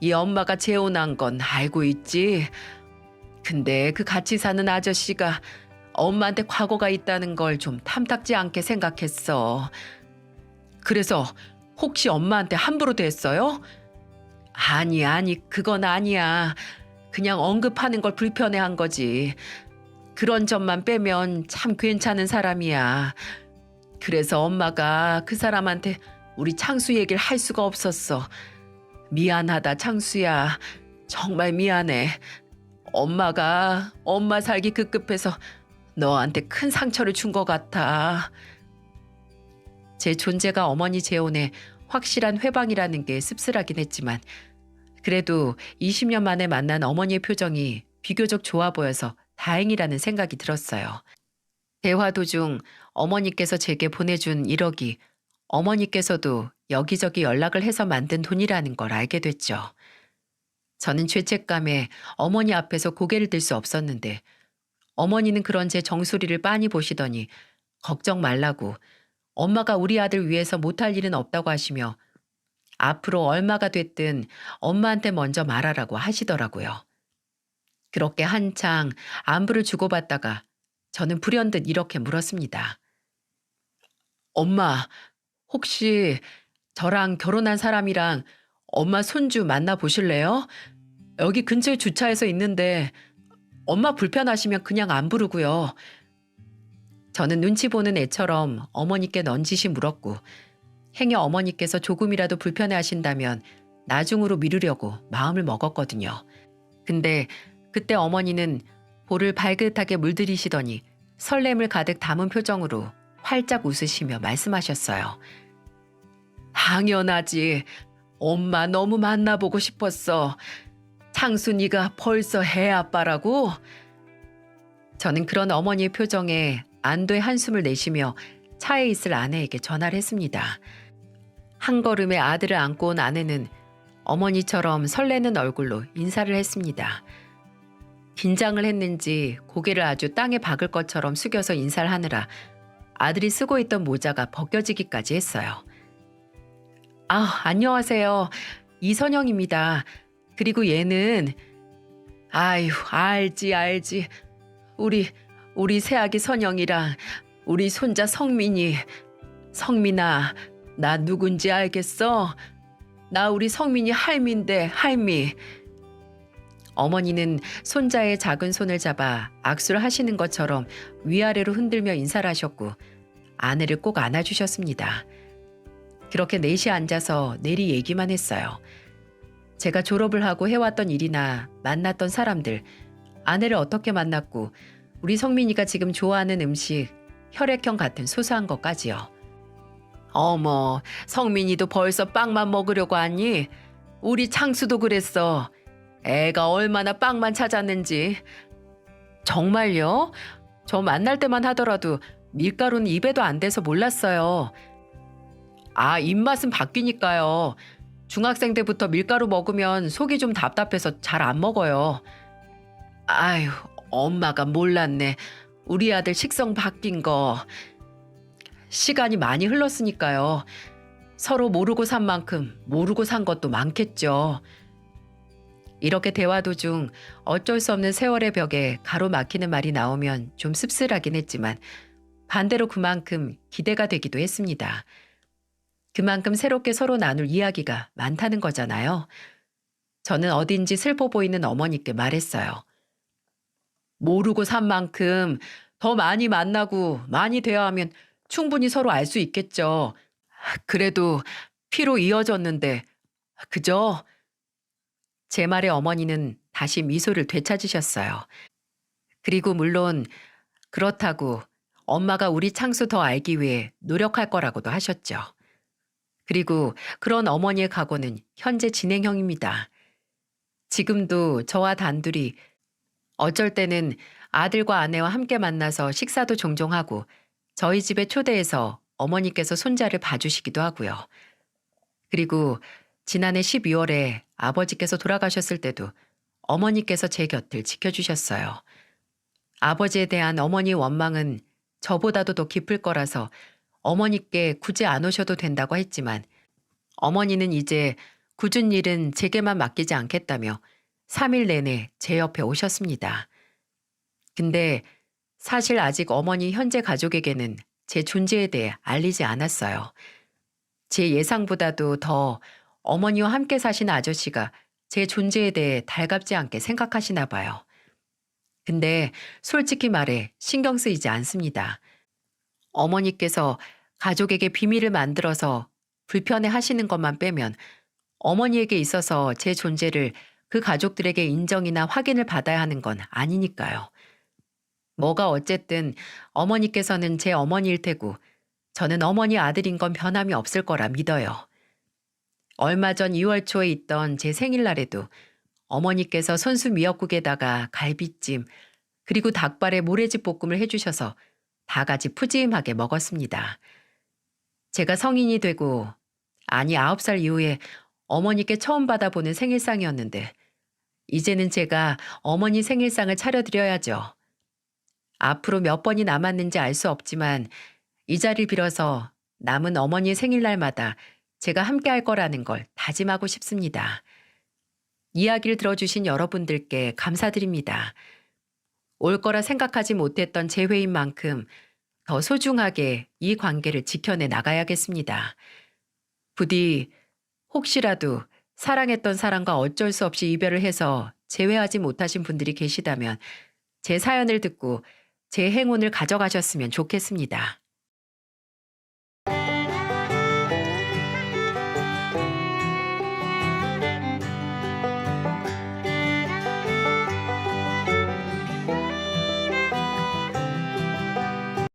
이 엄마가 재혼한 건 알고 있지? 근데 그 같이 사는 아저씨가 엄마한테 과거가 있다는 걸 좀 탐탁지 않게 생각했어. 그래서 혹시 엄마한테 함부로 됐어요? 아니, 그건 아니야. 그냥 언급하는 걸 불편해한 거지. 그런 점만 빼면 참 괜찮은 사람이야. 그래서 엄마가 그 사람한테 우리 창수 얘기를 할 수가 없었어. 미안하다, 창수야. 정말 미안해. 엄마가 엄마 살기 급급해서 너한테 큰 상처를 준 것 같아. 제 존재가 어머니 재혼에 확실한 회방이라는 게 씁쓸하긴 했지만 그래도 20년 만에 만난 어머니의 표정이 비교적 좋아 보여서 다행이라는 생각이 들었어요. 대화 도중 어머니께서 제게 보내준 1억이 어머니께서도 여기저기 연락을 해서 만든 돈이라는 걸 알게 됐죠. 저는 죄책감에 어머니 앞에서 고개를 들 수 없었는데 어머니는 그런 제 정수리를 빤히 보시더니 걱정 말라고 엄마가 우리 아들 위해서 못할 일은 없다고 하시며 앞으로 얼마가 됐든 엄마한테 먼저 말하라고 하시더라고요. 그렇게 한창 안부를 주고받다가 저는 불현듯 이렇게 물었습니다. 엄마, 혹시 저랑 결혼한 사람이랑 엄마 손주 만나보실래요? 여기 근처에 주차해서 있는데 엄마 불편하시면 그냥 안 부르고요. 저는 눈치 보는 애처럼 어머니께 넌지시 물었고 행여 어머니께서 조금이라도 불편해하신다면 나중으로 미루려고 마음을 먹었거든요. 근데 그때 어머니는 볼을 발긋하게 물들이시더니 설렘을 가득 담은 표정으로 활짝 웃으시며 말씀하셨어요. 당연하지. 엄마 너무 만나보고 싶었어. 창순이가 벌써 애 아빠라고? 저는 그런 어머니의 표정에 안도의 한숨을 내쉬며 차에 있을 아내에게 전화를 했습니다. 한 걸음에 아들을 안고 온 아내는 어머니처럼 설레는 얼굴로 인사를 했습니다. 긴장을 했는지 고개를 아주 땅에 박을 것처럼 숙여서 인사를 하느라 아들이 쓰고 있던 모자가 벗겨지기까지 했어요. 아, 안녕하세요. 이선영입니다. 그리고 얘는 아유, 알지. 우리 우리 새아기 선영이랑 우리 손자 성민이. 성민아, 나 누군지 알겠어? 나 우리 성민이 할미인데, 할미. 어머니는 손자의 작은 손을 잡아 악수를 하시는 것처럼 위아래로 흔들며 인사를 하셨고 아내를 꼭 안아주셨습니다. 그렇게 넷이 앉아서 내리 얘기만 했어요. 제가 졸업을 하고 해왔던 일이나 만났던 사람들, 아내를 어떻게 만났고 우리 성민이가 지금 좋아하는 음식, 혈액형 같은 소소한 것까지요. 어머, 성민이도 벌써 빵만 먹으려고 하니? 우리 창수도 그랬어. 애가 얼마나 빵만 찾았는지. 정말요? 저 만날 때만 하더라도 밀가루는 입에도 안 대서 몰랐어요. 아, 입맛은 바뀌니까요. 중학생 때부터 밀가루 먹으면 속이 좀 답답해서 잘 안 먹어요. 아유, 엄마가 몰랐네. 우리 아들 식성 바뀐 거. 시간이 많이 흘렀으니까요. 서로 모르고 산 만큼 모르고 산 것도 많겠죠. 이렇게 대화 도중 어쩔 수 없는 세월의 벽에 가로막히는 말이 나오면 좀 씁쓸하긴 했지만 반대로 그만큼 기대가 되기도 했습니다. 그만큼 새롭게 서로 나눌 이야기가 많다는 거잖아요. 저는 어딘지 슬퍼 보이는 어머니께 말했어요. 모르고 산 만큼 더 많이 만나고 많이 대화하면 충분히 서로 알 수 있겠죠. 그래도 피로 이어졌는데, 그죠? 제 말에 어머니는 다시 미소를 되찾으셨어요. 그리고 물론 그렇다고 엄마가 우리 창수 더 알기 위해 노력할 거라고도 하셨죠. 그리고 그런 어머니의 각오는 현재 진행형입니다. 지금도 저와 단둘이 어쩔 때는 아들과 아내와 함께 만나서 식사도 종종 하고 저희 집에 초대해서 어머니께서 손자를 봐주시기도 하고요. 그리고 지난해 12월에 아버지께서 돌아가셨을 때도 어머니께서 제 곁을 지켜주셨어요. 아버지에 대한 어머니의 원망은 저보다도 더 깊을 거라서 어머니께 굳이 안 오셔도 된다고 했지만 어머니는 이제 굳은 일은 제게만 맡기지 않겠다며 3일 내내 제 옆에 오셨습니다. 근데 사실 아직 어머니 현재 가족에게는 제 존재에 대해 알리지 않았어요. 제 예상보다도 더 어머니와 함께 사신 아저씨가 제 존재에 대해 달갑지 않게 생각하시나 봐요. 근데 솔직히 말해 신경 쓰이지 않습니다. 어머니께서 가족에게 비밀을 만들어서 불편해 하시는 것만 빼면 어머니에게 있어서 제 존재를 그 가족들에게 인정이나 확인을 받아야 하는 건 아니니까요. 뭐가 어쨌든 어머니께서는 제 어머니일 테고 저는 어머니 아들인 건 변함이 없을 거라 믿어요. 얼마 전 2월 초에 있던 제 생일날에도 어머니께서 손수 미역국에다가 갈비찜 그리고 닭발에 모래집 볶음을 해주셔서 다 같이 푸짐하게 먹었습니다. 제가 성인이 되고 아니 9살 이후에 어머니께 처음 받아보는 생일상이었는데 이제는 제가 어머니 생일상을 차려드려야죠. 앞으로 몇 번이 남았는지 알 수 없지만 이 자리를 빌어서 남은 어머니의 생일날마다 제가 함께 할 거라는 걸 다짐하고 싶습니다. 이야기를 들어주신 여러분들께 감사드립니다. 올 거라 생각하지 못했던 제 회인 만큼 더 소중하게 이 관계를 지켜내 나가야겠습니다. 부디 혹시라도 사랑했던 사람과 어쩔 수 없이 이별을 해서 재회하지 못하신 분들이 계시다면 제 사연을 듣고 제 행운을 가져가셨으면 좋겠습니다.